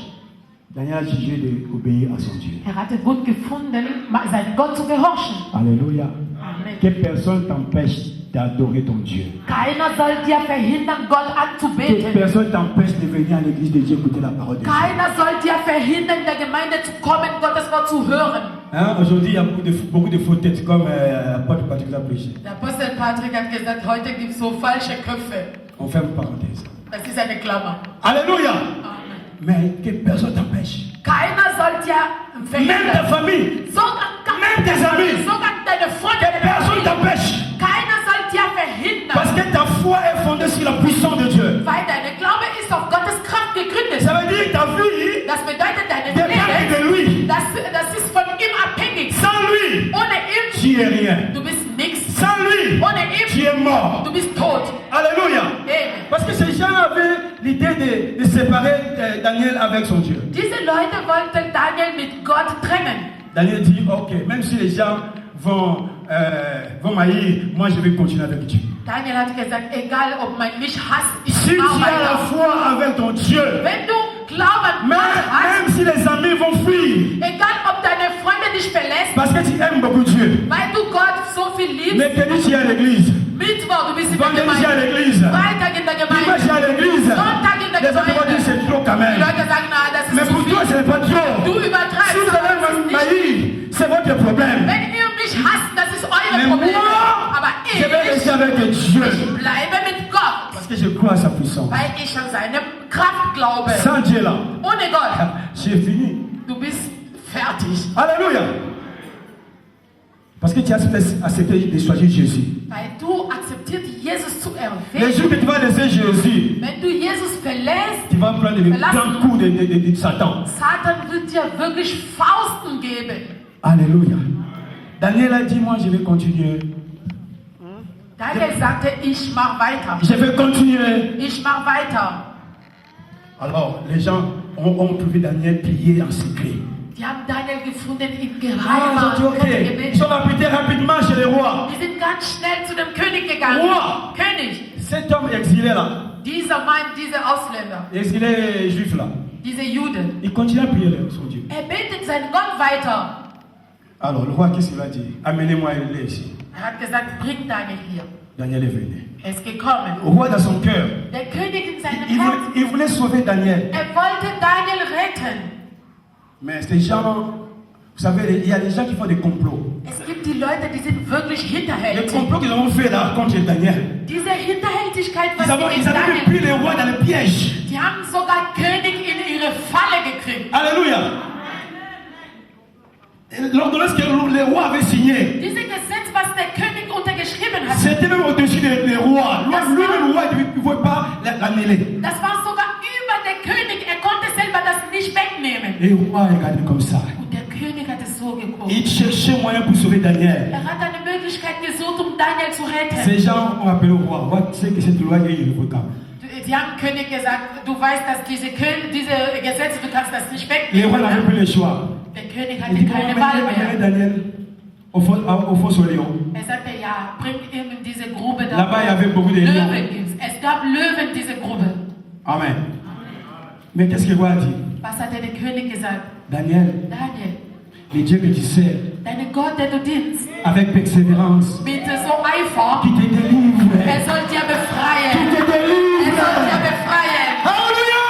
Daniel a jugé d'obéir à son Dieu. Er hatte gut gefunden, seinem Gott zu gehorchen. Alléluia. Amen. Que personne t'empêche d'adorer ton Dieu. Keiner soll dir verhindern, Gott Que anzubeten. personne t'empêche de venir à l'église de Dieu écouter la parole de Dieu. Keiner soll dir verhindern, in der Gemeinde zu kommen, Gottes Wort zu hören. Hein, aujourd'hui, il y a beaucoup de fausses têtes comme Apôtre Patrick l'a prêché. Der Apostel Patrick hat gesagt, heute gibt es so falsche Köpfe. On ferme parenthèse. Das ist eine Klammer. Alléluia. Amen. Mais que personne t'empêche. Keiner soll dir Même ta verhindern. famille. Même tes amis. Sogar deine Que Freunde. personne t'empêche. Keiner soll dir verhindern. Parce que ta foi est fondée sur la puissance de Dieu. Weil deine Glaube ist auf Gottes Kraft gegründet. Ça veut dire que ta vie Das bedeutet, dein l'idée de séparer Daniel avec son Dieu. Diese Leute wollten Daniel mit Gott trennen. Daniel dit, ok, même si les gens vont m'haïr, moi je vais continuer avec Dieu. Daniel hat gesagt, egal ob man mich hasst, ich Si tu mache as la weiter. foi avec ton Dieu, Wenn du Glauben an Gott hast, même si les amis vont fuir, egal ob deine Freunde dich verlässt, parce que tu aimes beaucoup Dieu, weil du Gott so viel liebst, mercredi tu es à l'église, Mittwoch, du bist in der vendredi tu es à Gemeinde, l'église, Freitag in der dimanche Gemeinde, tu es à l'église, Sonntag in der les autres vont dire Gemeinde. c'est trop quand Die même. Leute sagen, na, das Mais ist zu pour toi viel. ce n'est pas trop. Du übertreibst. Si vous Das allez ist nicht. m'haïr, c'est votre problème. Wenn ihr mich hasst, das ist eure Mais Probleme. moi, Aber je vais ich rester avec Dieu. bleibe mit Gott, Parce que je crois à sa puissance. weil ich an seine Kraft glaube. Sans Dieu là, Ohne Gott, j'ai fini. du bist fertig. Alléluia. Parce que tu as accepté de choisir Jésus. Weil du akzeptiert Jesus zu Les jours erwählen. que tu vas laisser Jésus, Wenn du Jesus verlässt, tu vas prendre le grand coup de Satan. Satan wird dir wirklich Fausten geben. Alléluia. Daniel a dit, moi je vais continuer. Daniel sagte, ich mach weiter. Je vais continuer. Ich mach weiter. Alors, les gens ont trouvé Daniel prier en secret. Die haben Daniel gefunden in Ils geheimer ont dit, ok, ils Gebet. sont rapidés rapidement chez le roi. Die sind ganz schnell zu dem König gegangen. Roi. König, Cet homme exilé là, dieser Mann, dieser Ausländer, exilé juif là, dieser Jude, il continue à prier son Dieu. er betet seinen Gott weiter. Alors, le roi, qu'est-ce qu'il a dit? Amenez-moi Élie ici. Er hat gesagt, bring Daniel hier. Daniel est venu. Er ist gekommen. Au roi, dans son cœur, Der König in seinem il Herzen, voulait sauver Daniel. er wollte Daniel retten. Mais ces gens, vous savez, il y a des gens qui font des complots. Es gibt die Leute, die sind wirklich Les hinterhältig. complots qu'ils ont fait là contre Daniel. Diese Hinterhältigkeit, was Ils avaient sie in même Daniel, pris le roi dans le piège. die haben sogar König in ihre Falle gekriegt. Alléluia. L'ordonnance que le roi avait signée, Dieses Gesetz, was der König untergeschrieben hat, c'était même au-dessus des rois. Lui-même, le roi, il ne pouvait pas l'annuler. das war sogar über der König. Er konnte selber das nicht wegnehmen. Et le roi regardait comme ça. Und der König hat es so geguckt. Il cherchait moyen pour sauver Daniel. Er hat eine Möglichkeit gesucht, um Daniel zu retten. Ces gens ont appelé le roi. Roi, tu sais que cette loi est irrévocable. Sie haben dem König gesagt, du weißt, dass diese Gesetze, du kannst das nicht Le roi n'avait wegnehmen. plus le choix. Der König Il hatte dit, keine comment Wahl amener mehr. Daniel au fond sur Léon. Er sagte, ja, bring ihn in diese Grube da. Là-bas, il y avait beaucoup de Löwen lions. gibt's. Es gab Löwen in diese Grube. Amen. Mais qu'est-ce que le roi a dit? Was hat der König gesagt? Daniel, Daniel, le Dieu que tu sers, dein Gott, der du dienst, avec persévérance, mit so Eifer, qui te délivre, er soll dir qui befreien. te Er soll délivre. dir befreien. Alléluia!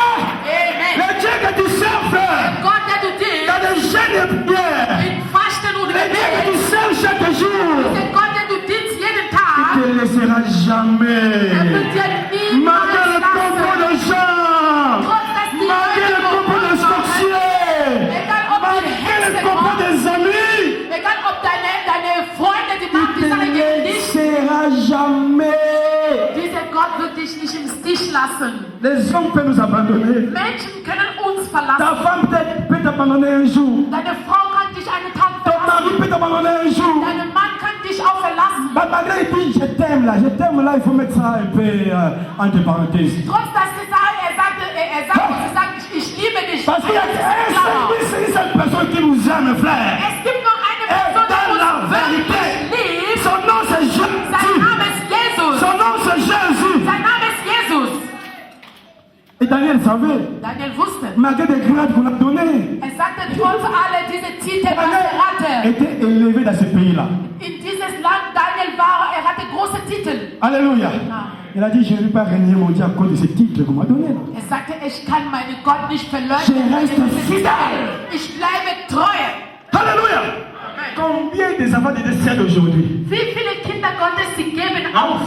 Amen. Le Dieu que tu sers, frère, Gott, der du il y dienst, a des jeunes de prière. in Fasten und Le Dieu que tu Gebet, sers chaque jour, der Gott, der du dienst jeden il Tag, ne te laissera er wird jamais. dir niemals Malgré le complot lassen. de gens, malgré le complot des sorciers, malgré le complot des amis, Egal ob deine Freunde, die machen die il Sache ne gegen te dich, laissera jamais. dieser Gott wird dich nicht im Stich lassen. Les hommes peuvent nous abandonner. Menschen können uns Ta verlassen. femme peut t'abandonner un jour. Deine Frau kann dich einen Tag Ton mari verlassen. peut t'abandonner un jour. Dein Mann kann dich auch verlassen. Malgré il dit je t'aime là, il faut mettre ça un peu entre parenthèses. Trotz dass sie sagen, er sagt, ich liebe dich. Parce qu'il y a une seule personne qui nous aime, frère. Es gibt nur eine Et Person, dans la die uns vérité, wirklich liebt. son nom c'est Sein Jésus. Name ist Jesus. Son nom c'est Jésus. Sein Name ist Jesus. Et Daniel savait, Daniel wusste. malgré des grades qu'on a donnés, Er sagte, trotz aller diese Titel, was Daniel er hatte. était élevé dans ce pays-là. In dieses Land Daniel war, er hatte große Titel. Alléluia. Il a dit, je ne vais pas régner mon Dieu à cause de ces titres qu'on m'a donnés. Er sagte, ich kann meinen Gott nicht Je verleugnen. reste fidèle. Ich bleibe treu. Alléluia. Combien des enfants de décèdent aujourd'hui? Wie viele Kinder Gottes, sie geben auf.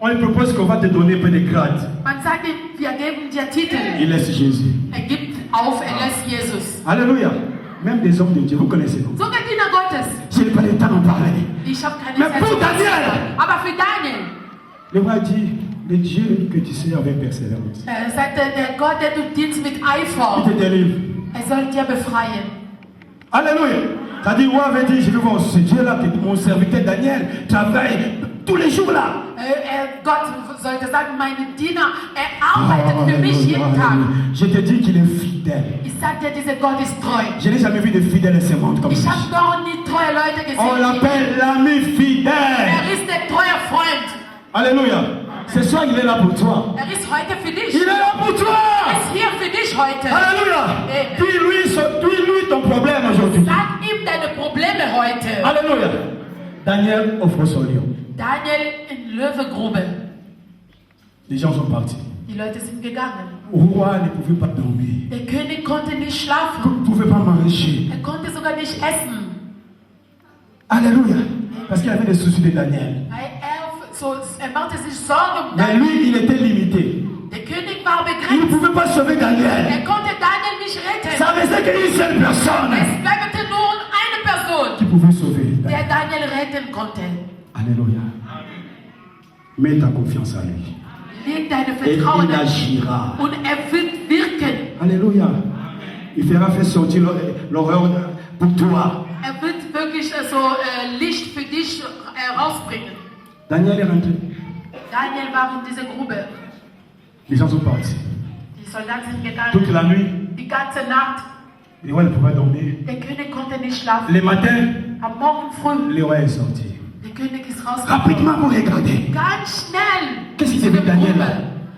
On lui propose qu'on va te donner un peu de grade. Man sagt ihm, wir geben dir Titel. Il laisse Jésus. Er gibt auf, er lässt Jesus. Alléluia. Même des hommes de Dieu, vous connaissez. Sogar Kinder Gottes. Je n'ai pas le temps d'en parler. Ich habe keine Mais Zeit pour zu Daniel. erzählen. Aber für Daniel, Le roi dit, le Dieu que tu sais avec persévérance, er sagte, der Gott, der du dienst mit il Eifer, te délivre. er soll dir befreien. Alléluia. C'est-à-dire, le roi avait dit, je vais voir ce Dieu-là, que mon serviteur Daniel travaille tous les jours là. Gott sollte sagen, meine Diener, arbeitet für mich jeden Tag. Je te dis qu'il est fidèle. Ich sag dir, dieser Gott ist treu. Je n'ai jamais vu de fidèle in ce monde comme Ich ça. habe noch nie treue Leute gesehen. On l'appelle l'ami fidèle. Er ist der treue Freund. Alléluia. Ce soir, il est là pour toi. Er ist heute für dich. Il est là pour toi. Er ist hier für dich heute. Alléluia. Dis-lui ton problème aujourd'hui. Sag ihm deine Probleme heute. Alléluia. Daniel offre son lion. Daniel in Löwengrube. Les gens sont partis. Die Leute sind gegangen. Le roi ne pouvait pas dormir. Der König konnte nicht schlafen. Il ne pouvait pas manger. Er konnte sogar nicht essen. Alléluia. Parce qu'il avait des soucis de Daniel. Weil er machte sich Sorgen um Mais Daniel. lui, il était limité. Der König war Il ne begrenzt. pouvait pas sauver Daniel. Er konnte Daniel nicht retten. Ça restait qu'une seule personne Es bleibte nur eine Person, qui pouvait sauver der Daniel. Daniel retten konnte. Alléluia. Mets ta confiance en lui. Leg deine Et Vertrauen il an ihn. agira. Und er wird wirken. Alléluia. Il fera faire sortir l'horreur pour toi. Er wird wirklich Licht für dich herausbringen. Daniel est rentré. Daniel war in dieser Grube. Les gens sont partis. Die Soldaten sind gegangen. Toute la nuit, Die ganze Nacht. le roi ne pouvait pas dormir. Der König konnte nicht schlafen. Le matin, Am Morgen früh, le roi est sorti. der König ist rausgekommen. Rapidement, vous regardez. Ganz schnell. Qu'est-ce qui zu s'est der mit Daniel Grube. là?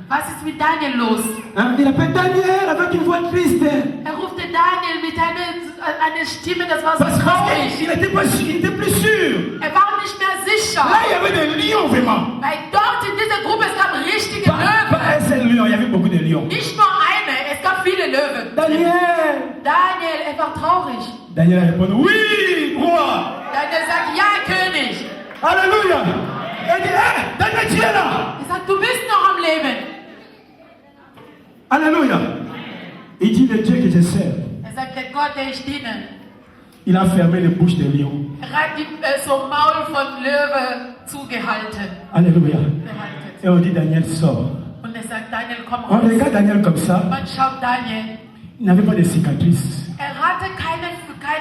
Was ist mit Daniel los? Hein? Il appelle Daniel avec une voix triste. Er rufte Daniel mit einer Stimme, das war so Parce traurig. qu'il n'était plus sûr. Er war nicht mehr sicher. Là, il y avait des lions vraiment. Weil dort in dieser Grube, es gab richtige Pas Löwen. un seul lion, il y avait beaucoup de lions. Nicht nur eine, es gab viele Löwen. Daniel! Daniel, er war traurig. Daniel a répondu, oui, roi! Daniel sagt, ja, König. Alléluia! Il dit, hé, Daniel, tu es là! Er sagt, du bist noch am Leben. Alléluia! Il dit, le Dieu que je sers, Er sagt, der Gott, der ich diene, il a fermé les bouches des lions. er hat die Maul von Löwe zugehalten. Alléluia! Gehalten. Et on dit, Daniel sort. Und er sagt, Daniel, komm On raus. regarde Daniel comme ça, Man schaut Daniel. il n'avait pas de cicatrices. Er hatte keine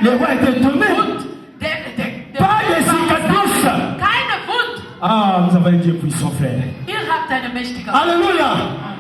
Le roi était étonné. Wund. Pas de cicatrices. Keine Wund. Ah, nous avons un Dieu puissant, frère. Ihr habt eine mächtige. Alléluia!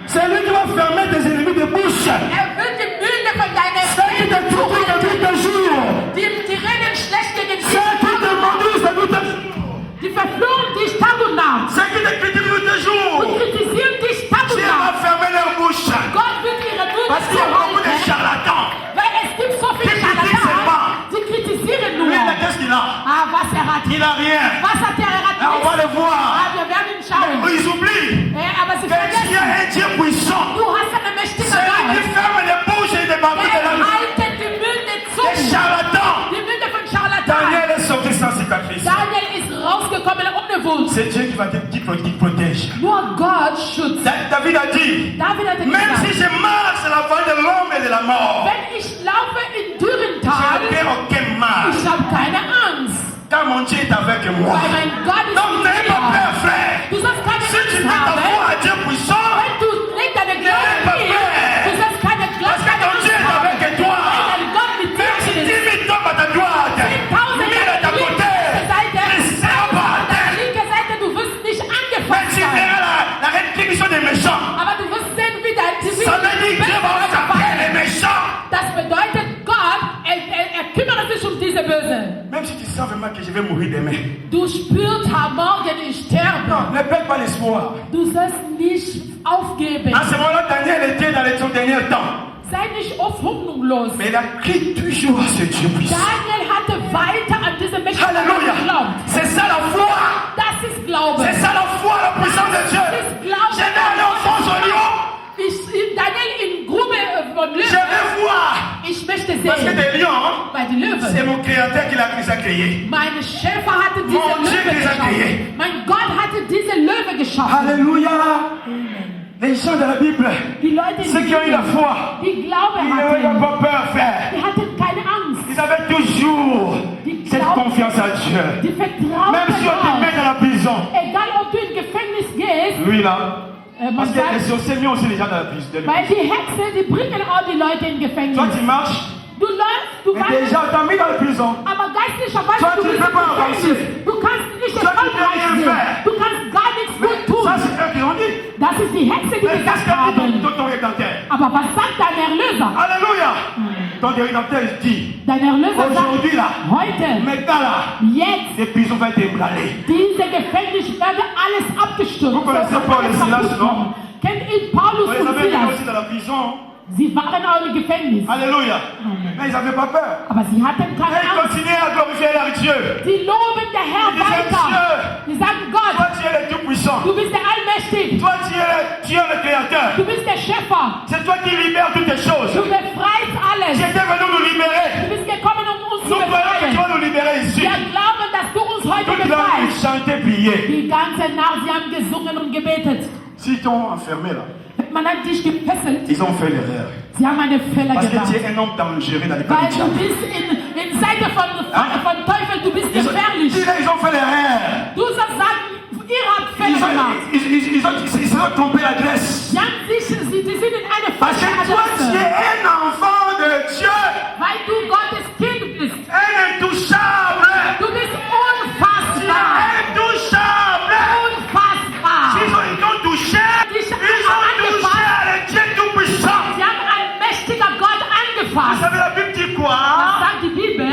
C'est lui qui va fermer tes ennemis de bouche. Er wird die Mühle von deiner Ceux qui te trouvent depuis deux jours. die reden schlecht gegen dich. Ceux qui te maudissent depuis deux jours. Die verfluchen dich Tag und Nacht. Ceux qui te critiquent depuis deux jours. Und kritisieren dich Tag und Dieu va Nacht. fermer leur bouche. Gott wird ihre Mühle Parce qu'il y a beaucoup de zuhalten. charlatans. Weil es gibt so viele Die kritisieren Scharlatanen. pas. Sie kritisieren nur. Lui, là, qu'est-ce qu'il a? Ah, was er hat. Il n'a rien. Was hat er? Er hat Et on va le nichts. voir. Ah, wir werden ihn schauen. Ils oublient Aber sie qu'il y vergessen. a un Dieu puissant. Du hast eine mächtige C'est lui qui Gott. ferme les bouches et les barbus de la Er vie. haltet die Mühle zu. Les charlatans. Die Mühle von Scharlatanen. Daniel est sorti sans cicatrice. Daniel ist rausgekommen ohne Wund. C'est Dieu qui protège. Nur Gott schützt. David a dit, David hat même si gesagt, je marche dans la vallée de l'homme et de la mort, wenn ich laufe in je Dürrental, ne perds aucun mal. ich habe keine Angst. Car mon Dieu est avec moi. Weil mein Gott ist Donc mit n'aie pas dir. peur, frère. Du sollst keine Si tu Angst mets ta foi haben. à Dieu puissant, Wenn du nicht deine Glaube pas gibst, peur. du sollst keine parce que ton Dieu est Angst avec haben. toi. Weil dein Gott mit dir Même si ist. 10 000 tombent à ta droite, 10.000 1000 à ta côté, Seite, ne seras pas à auf der terre. linken Seite, du wirst nicht Mais angefasst tu sein. verras la rétribution des méchants. Aber du wirst sehen, wie dein Ça veut dire que Dieu va frapper les méchants. Das bedeutet, Gott, er kümmert sich um diese Bösen. Même si tu sens vraiment que je vais mourir demain. Du spürst, morgen ich sterbe. Non, ne perds pas l'espoir. Du sollst nicht aufgeben. En ce moment-là, Daniel était dans son dernier temps. Sei nicht hoffnungslos. Mais il a crié toujours à ce Dieu puissant. Daniel hatte weiter an diese mächtige Gott Alléluia. geglaubt. C'est ça la foi. Das ist Glaube. C'est ça la foi, la puissance de Dieu. Je vais aller au fond au lion. Daniel in Grube von Je Löwen. vais voir. Ich möchte Parce que sehen, des lions, bei den c'est Löwen. mon créateur qui les a créés. Mein Schöpfer hatte diese Mon Dieu Löwe les a geschaffen. créés. Mein Gott hatte diese Löwe geschaffen. Alléluia. Les gens de la Bible, Die Leute, in ceux qui ont eu la foi, die Glaube ils n'avaient hatten, pas peur, frère. die hatten keine Angst. Ils avaient toujours cette confiance en Dieu. Die vertrauen Même si on te met darauf. dans la prison. Egal ob du in Gefängnis gehst, Lui là, man parce que les sagt, sorciers mettent aussi les gens dans la prison. weil die Hexe, die bringen auch die Leute in Gefängnis. Toi tu marches, Du läufst, du Mais weißt, déjà, on t'a mis dans la prison. aber geistlicherweise, Toi, du tu bist peux pas im avancer. Gefängnis. Du kannst nicht Toi, tu peux erfolgreich rien sein. faire. Du kannst gar nichts gut Mais tun. ça, c'est eux qui ont dit. Das ist die Hexe, die Mais qu'est-ce gesagt qu'a dit haben. ton rédempteur? Aber was sagt dein Erlöser? Alléluia. Ton rédempteur dit, Dein Erlöser aujourd'hui là, sagt, heute, maintenant là, jetzt, les prisons vont être ébranlées. diese Gefängnis werden alles abgestürzt. Vous connaissez Es wird Paul alles et Silas, kaputt non? machen. Kennt ihr Paulus On les und avait mis Silas? aussi dans la prison. Sie waren auch im Gefängnis. Alléluia. Mais ils n'avaient pas peur. Aber sie hatten Et keine ils Angst. continuaient à glorifier leur Dieu. Sie loben der Herr Die sagen, weiter. Sie sagen, Gott, Toi, tu es le Tout-Puissant. du bist der Allmächtige. Toi, tu es le Créateur. Du bist der Schöpfer. C'est toi qui libères toutes les choses. Du befreist alles. J'étais venu nous libérer. Du bist gekommen, um uns zu Nous croyons que tu vas befreien. nous libérer ici. Wir glauben, dass du uns heute Toute la nuit, befreist. chanter, prier. Die ganze Nacht, sie haben gesungen und gebetet. S'ils t'ont enfermé là, Man hat dich gefesselt. ils ont fait l'erreur. Sie haben eine Fehler Parce que gemacht. tu es un homme dangereux dans les cas Weil du du diable. bist in Seite von Teufel, du bist gefährlich. Ils ont fait l'erreur. Du sollst sagen, ihr habt Fehler gemacht. Ils se sont trompés l'adresse. Sie sind in eine Parce falsche que toi, tu es Adresse. un enfant de Dieu. Weil du Gottes Kind bist. Un intouchable. Du bist Tu es unfassbar. intouchable. Unfassbar. Ils t'ont touché. Ils ont touché à le Dieu Tout-Puissant. Sie haben ein mächtiger Gott Vous angefasst. savez, la Bible dit Was quoi? sagt die Bibel?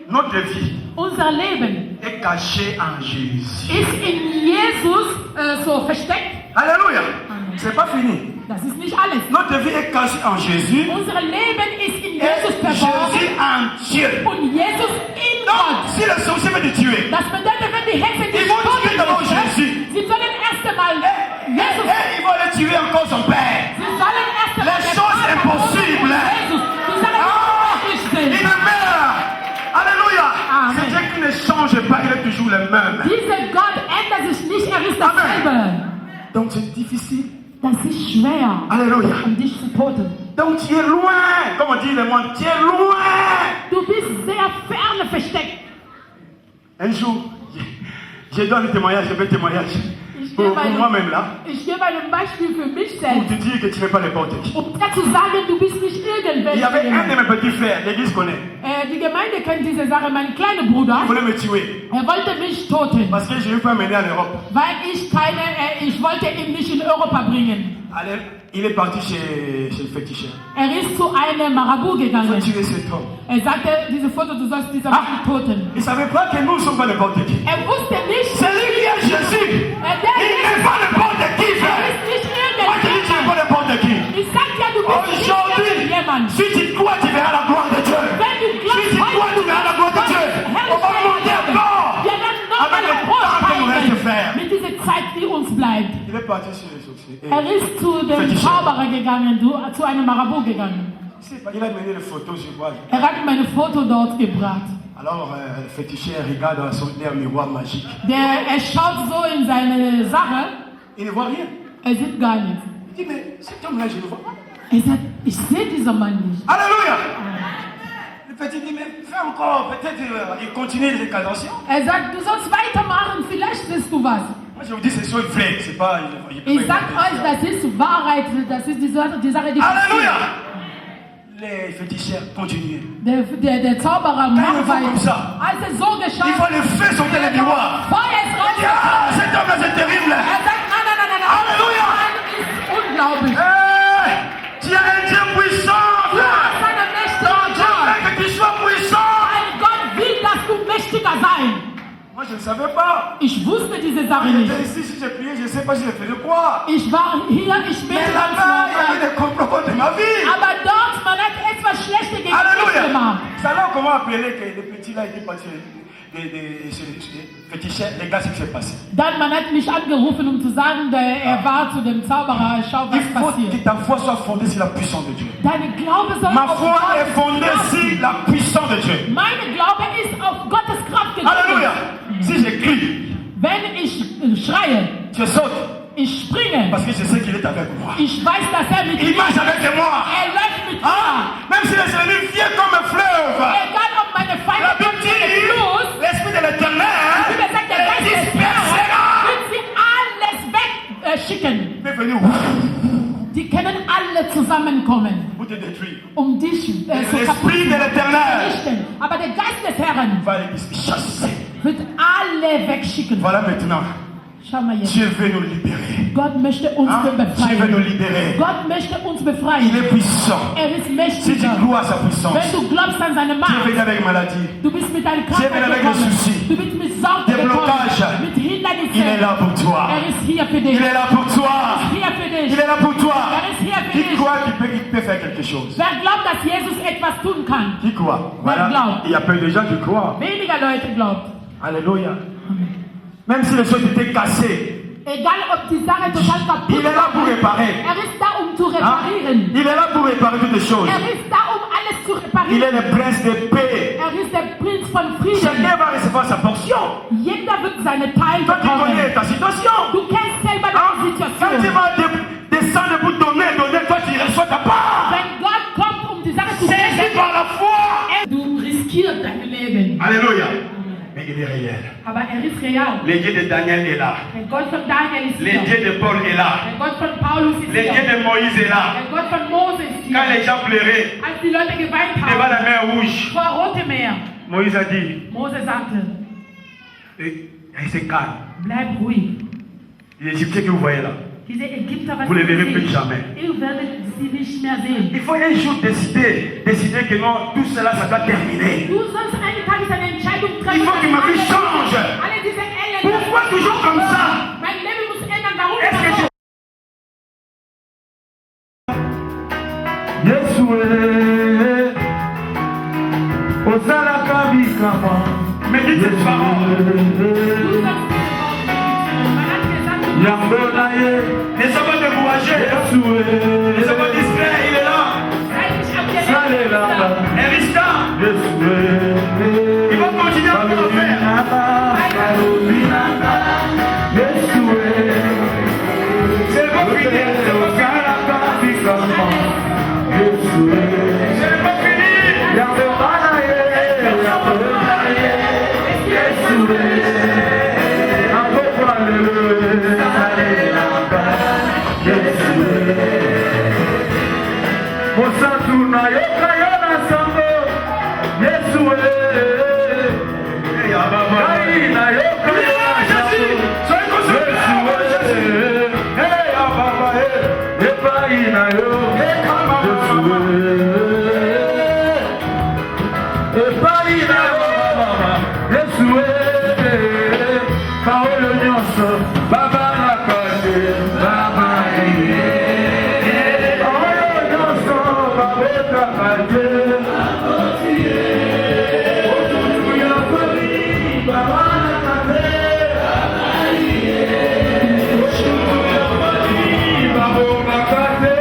Notre vie Unser Leben est caché en Jésus. ist in Jesus so versteckt. Alléluia. C'est pas fini. Das ist nicht alles. Notre vie est cachée en Jésus. Unser Leben ist in Et Jesus verborgen Jésus en Dieu. und Jesus in Donc, Gott. si le sorcier veut te tuer, Das bedeutet, wenn die Hexe Ils dich vont töten tuer d'abord möchte, Jésus. sie sollen erst einmal Jesus, ils vont aller tuer encore son Père. sie sollen erst einmal Les den choses Vater impossibles. und Jesus, sie sollen unmöglich Il sehen. meurt. Alléluia. Amen. C'est Dieu qui ne change pas, il est toujours le même. Dieser Gott ändert sich nicht, er ist dasselbe. Donc c'est difficile. Das ist schwer, Alléluia. um dich zu töten. Donc tu es loin. Comme on dit le monde, tu es loin. Du bist sehr ferne versteckt. Un jour, j'ai donné un témoignage, j'ai fait un témoignage. Pour moi-même là. Ich gebe ein Beispiel für mich Pour selbst, te dire que tu n'es pas n'importe qui. um dir zu sagen, du bist nicht Il y avait un de irgendwelche. mes petits frères, l'église connaît. Die Gemeinde kennt diese Sache, mein kleiner Bruder, Il voulait me tuer. er wollte mich töten, Parce que je ne l'ai pas mené en Europe. weil ich wollte ihn nicht in Europa bringen. Allez, il est parti chez le féticheur. Er ist zu einem Marabout Il faut gegangen. tuer cet homme. Er sagte, diese Foto, du sollst dieser Mann töten. Il ne savait pas que nous ne sommes pas n'importe qui. Er wusste nicht, C'est lui qui est Jésus. Il n'est pas n'importe qui, er frère. ist nicht Moi, je dis, tu n'es pas n'importe qui. Ich sag dir, du bist nicht Aujourd'hui, irgendjemand. si tu crois, tu verras la gloire de Dieu. Wenn du Si tu crois, tu verras la gloire de Dieu. On va monter encore. wir werden noch Avec le temps que nous reste faire. mit dieser Zeit, die uns bleibt. Il est parti chez les sorciers. Er ist zu dem Zauberer gegangen, zu einem Marabout gegangen. Il a mené les photos, je vois. Er hat meine Foto dort gebracht. Alors, le féticheur regarde dans son nez un miroir magique. Er schaut so in seine Sache, Il ne voit rien. er sieht gar nichts. Il dit, mais cet homme-là, je ne le vois pas. Er sagt, ich sehe diesen Mann nicht. Alléluia. Le petit dit, mais fais encore, peut-être il continue les incantations. Er sagt, du sollst weitermachen, vielleicht siehst du was. Moi, je vous dis, c'est soit vrai, c'est pas. Ich sag euch, das ist Wahrheit, das ist die Sache, die Alléluia. Les féticheurs continuent. Der Zauberer macht weiter. Als er so Il geschaut faut le feu sur le miroir. Feuer ist raus. Ah, cet homme-là, c'est terrible. Er sagt, nein. Halleluja. Das ist unglaublich. Hey, tu as un Dieu puissant. Du hast einen mächtigen Dieu Gott. veut que tu sois puissant. Ein Gott will, dass du mächtiger sein. Moi, je ne savais pas. Ich wusste diese Sache nicht. J'étais ici, si j'ai prié, je ne sais pas si j'ai fait de quoi. Ich war hier, ich Mais bete ganz là-bas, il y avait normal. des complots de ma vie. Aber dort, man hat etwas Schlechtes gegen mich Alléluia. gemacht. C'est alors comment appeler que les petits là, ils étaient partis, des féticheurs, les gars, ce qui s'est passé. Dann, man hat mich angerufen, um zu sagen, er war zu dem Zauberer, schau, Il was faut que passiert. ta foi soit fondée sur la puissance de Dieu. Deine Glaube soll Ma auf foi est Gottes fondée Kraft. sur la puissance de Dieu. Meine Glaube ist auf Gottes Kraft Alléluia. gegründet. Si je crie, Wenn ich schreie, je saute, ich springe, parce que je sais qu'il est avec moi. ich weiß, dass er mit Il mir marche avec moi. Er läuft mit mir. Hein? Même si les ennemis viennent comme un fleuve, Egal, ob meine la Feinde Bible kommen wie dit, der Fluss, l'esprit de l'éternel die Bibel sagt, der Geist les des Herrn dispersera. wird sie alles wegschicken. Il est venu. Die können alle zusammen zusammenkommen, pour te détruire. dich zu L'esprit de l'Éternel vernichten. Aber der Geist des Herrn va les chasser. wird alle wegschicken. Voilà maintenant. Schau mal jetzt. Dieu veut nous libérer. Gott möchte uns Hein? Dieu veut nous befreien. libérer. Gott möchte uns Il befreien. est puissant. Er ist Si tu mächtiger. crois à sa puissance, Wenn du glaubst an seine Dieu Macht, vient avec maladie. du bist mit deinem Dieu vient Krankheit avec les gekommen. soucis. Du bist mit Sorgen Des gekommen. blocages. Mit Il est Hindernissen. là pour toi. Er ist hier für dich. Il est là pour toi. Hier für dich. Il est là pour toi. Er ist hier für Qui dich. croit qu'il peut faire quelque chose? Wer glaubt, dass Jesus etwas tun kann? Qui croit? glaubt. Voilà. Il y a peu de gens qui croient. Weniger Leute glauben. Alléluia. Même si les choses étaient cassées, Egal ob die Sache total kaputt il est là pour réparer. er ist da, um zu Hein? reparieren. Il est là pour réparer toutes les choses. Er ist da, um alles zu Il est reparieren. le prince de paix. Er ist der Prinz von Frieden. Chacun va recevoir sa portion. Jeder wird seine Teil Toi, tu connais bekommen. ta situation. Du kennst selber Hein? deine Quand tu Situation. vas descendre pour donner, toi, tu reçois ta part. Wenn Gott kommt, um die Sache zu Saisi par la foi. du riskierst dein Leben. Alléluia. Mais il est réel. Aber er ist real. Le Dieu de Daniel est là. Der Gott von Daniel ist Le hier. Dieu de Paul est là. Der Gott von Paulus ist Le hier. Dieu de Moïse est là. Der Gott von Mose ist Quand hier. les gens pleuraient Als die Leute geweint devant haben la mer rouge, vor Rote Meer, Moïse a dit, Mose sagte, il se calme. bleib ruhig. Les Égyptiens que vous voyez là, Diese Ägypter, was vous ne les verrez ihr plus seht, jamais. ihr werdet sie nicht mehr sehen. Il faut un jour décider que non, tout cela, ça doit terminer. Du sollst eines Tages eine Entscheidung treffen. Il faut que ma vie change. Alle diese Elende. Pourquoi toujours comme ça? Mein Leben muss ändern. Warum? Est-ce que Warum? Yesue, Osalaka Bikama, Médite cette parole. Du sagst mir, man hat gesagt, du Yangonaye, Ne sois pas découragé. Ne Yesue, sois pas distrait, il est là. sei nicht abgelenkt. Salelaba, Eristan, Yesue, il va continuer à tout faire. Carolinaka, Yesue, C'est pas fini, c'est pas fini. Osalaka Bikama, Yesue, C'est pas fini. Yangonaye, Yesue, Akokwalele, Salelaba, Yesue, Mosatu na yoka yona sango, Yesue, Kai na yoka yona sango, Yesue, Hey Ababa, Epai na yo, Yesue, Epai na yo, Yesue, Paolo nyonso, Baba nakate, Baba iye, Paolo nyonso, Baba nakate, Otutu ya fami, Baba nakate, Otutu ya fami, Baba nakate,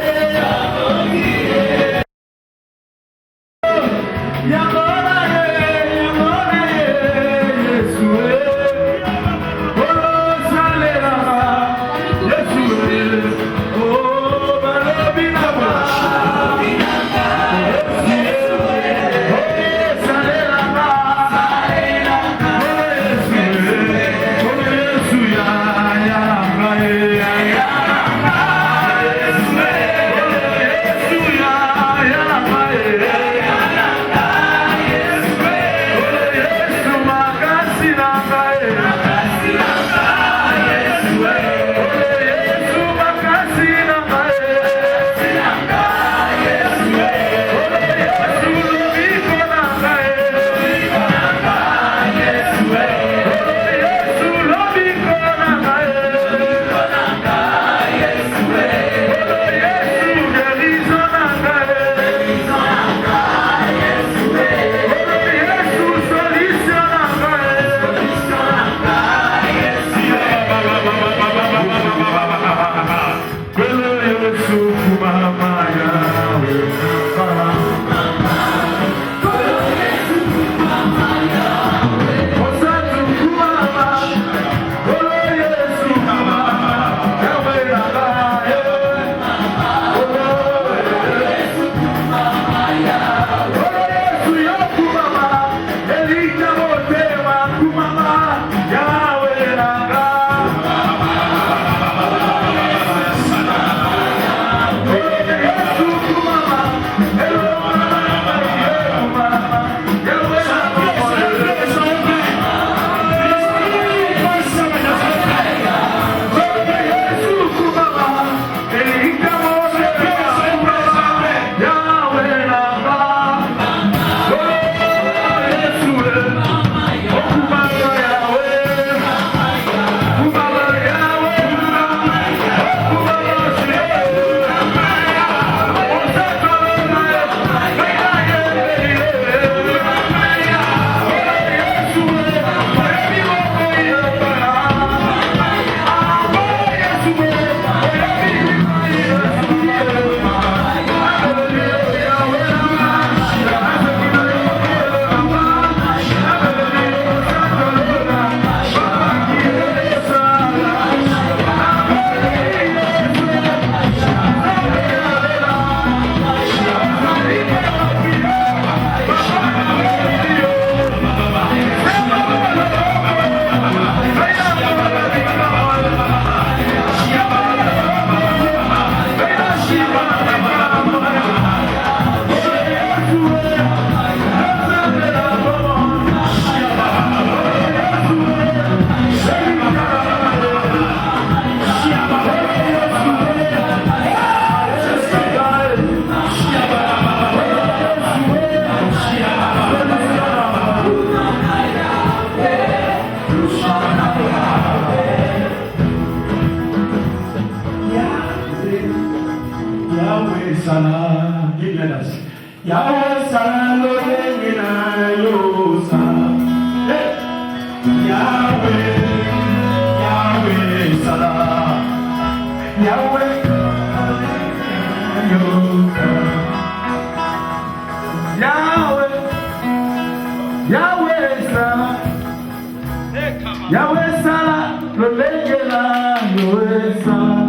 Yahweh Salah, give me that. Yahweh Salah, Lorena Yosa. Yahweh, Yahweh Salah, Yahweh Yosa. Yahweh, Yahweh Salah, Yahweh Salah, Lorena Yosa.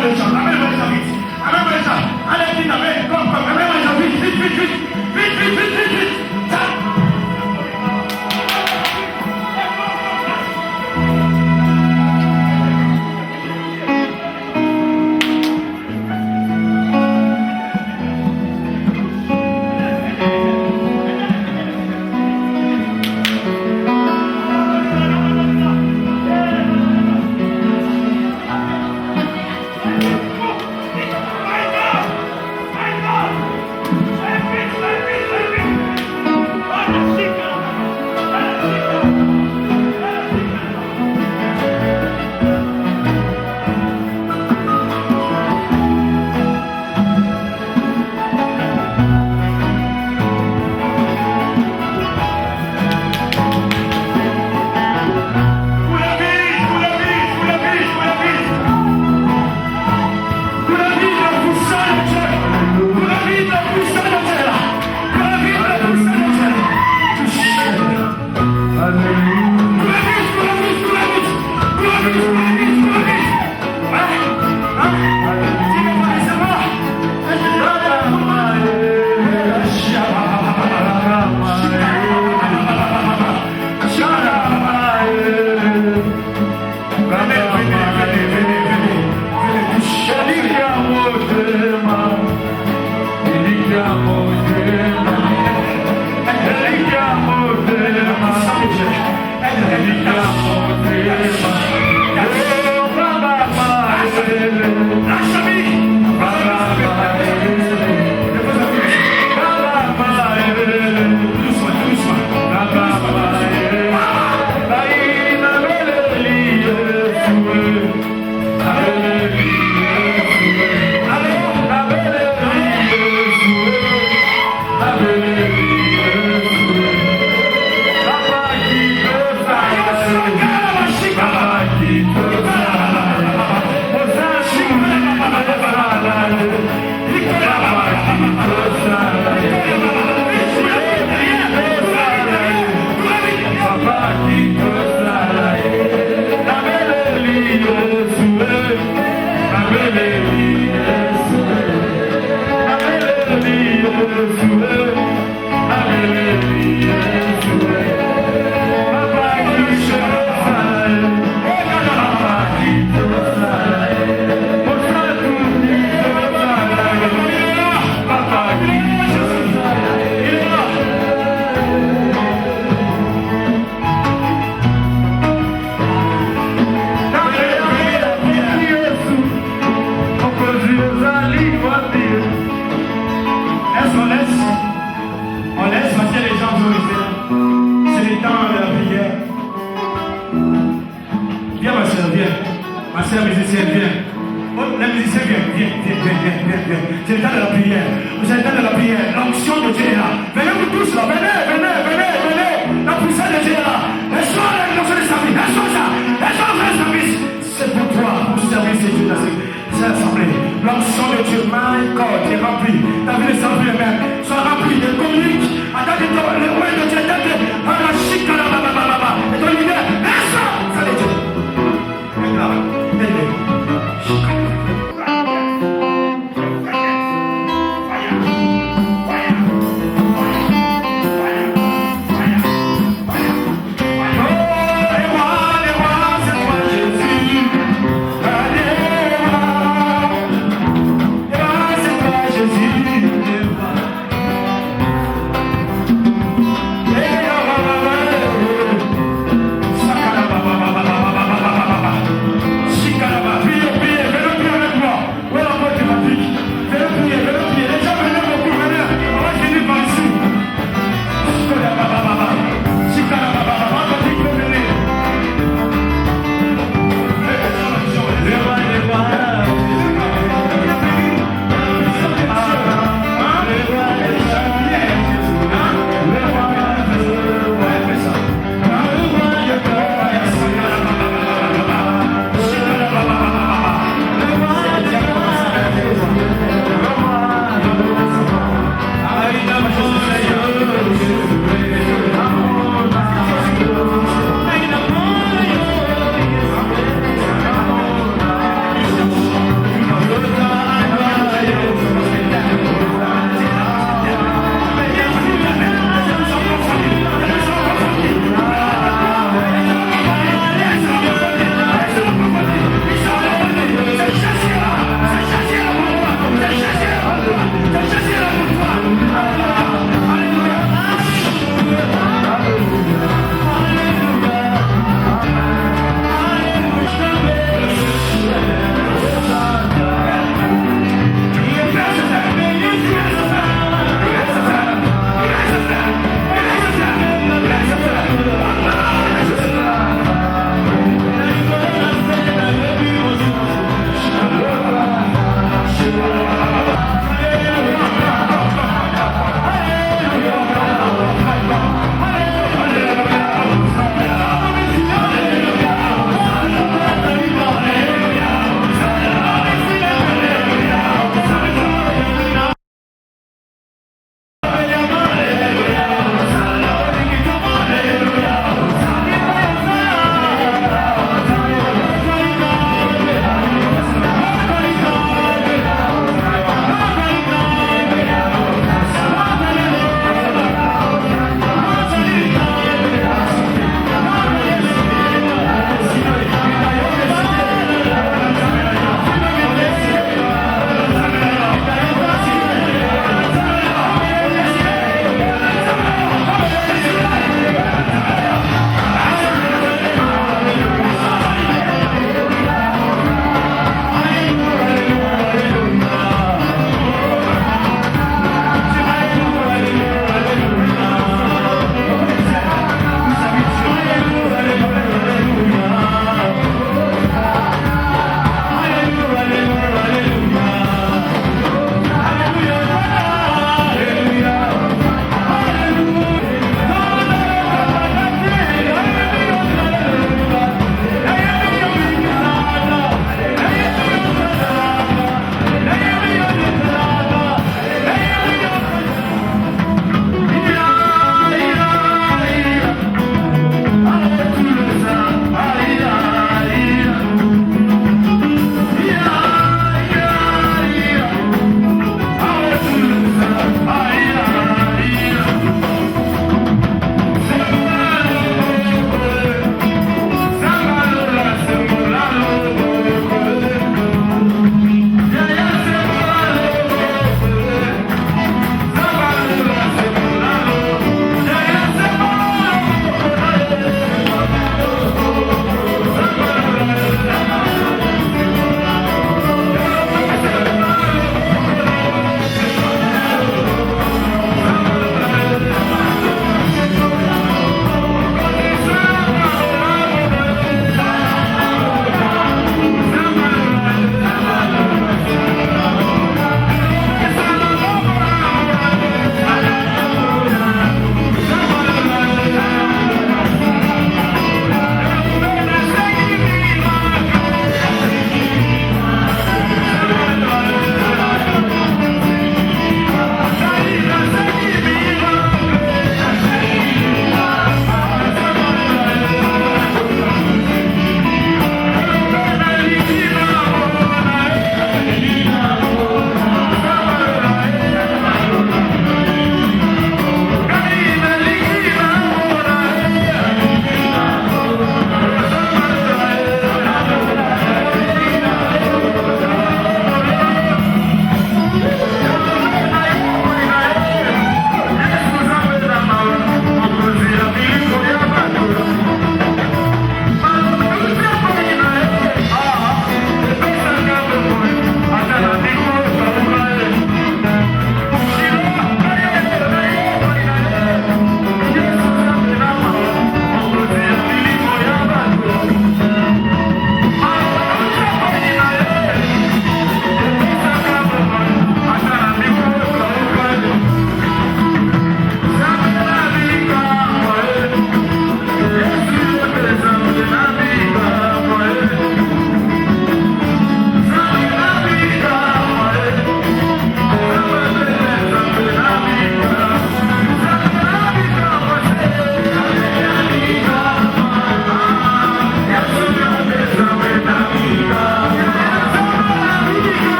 Amène-moi les gens, amène-moi les gens vite. Amène-moi les gens. Allez, vite, amène, comme, amène-moi les gens vite, vite, vite, vite. Vite, vite, vite, vite, vite.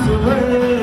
sauvé.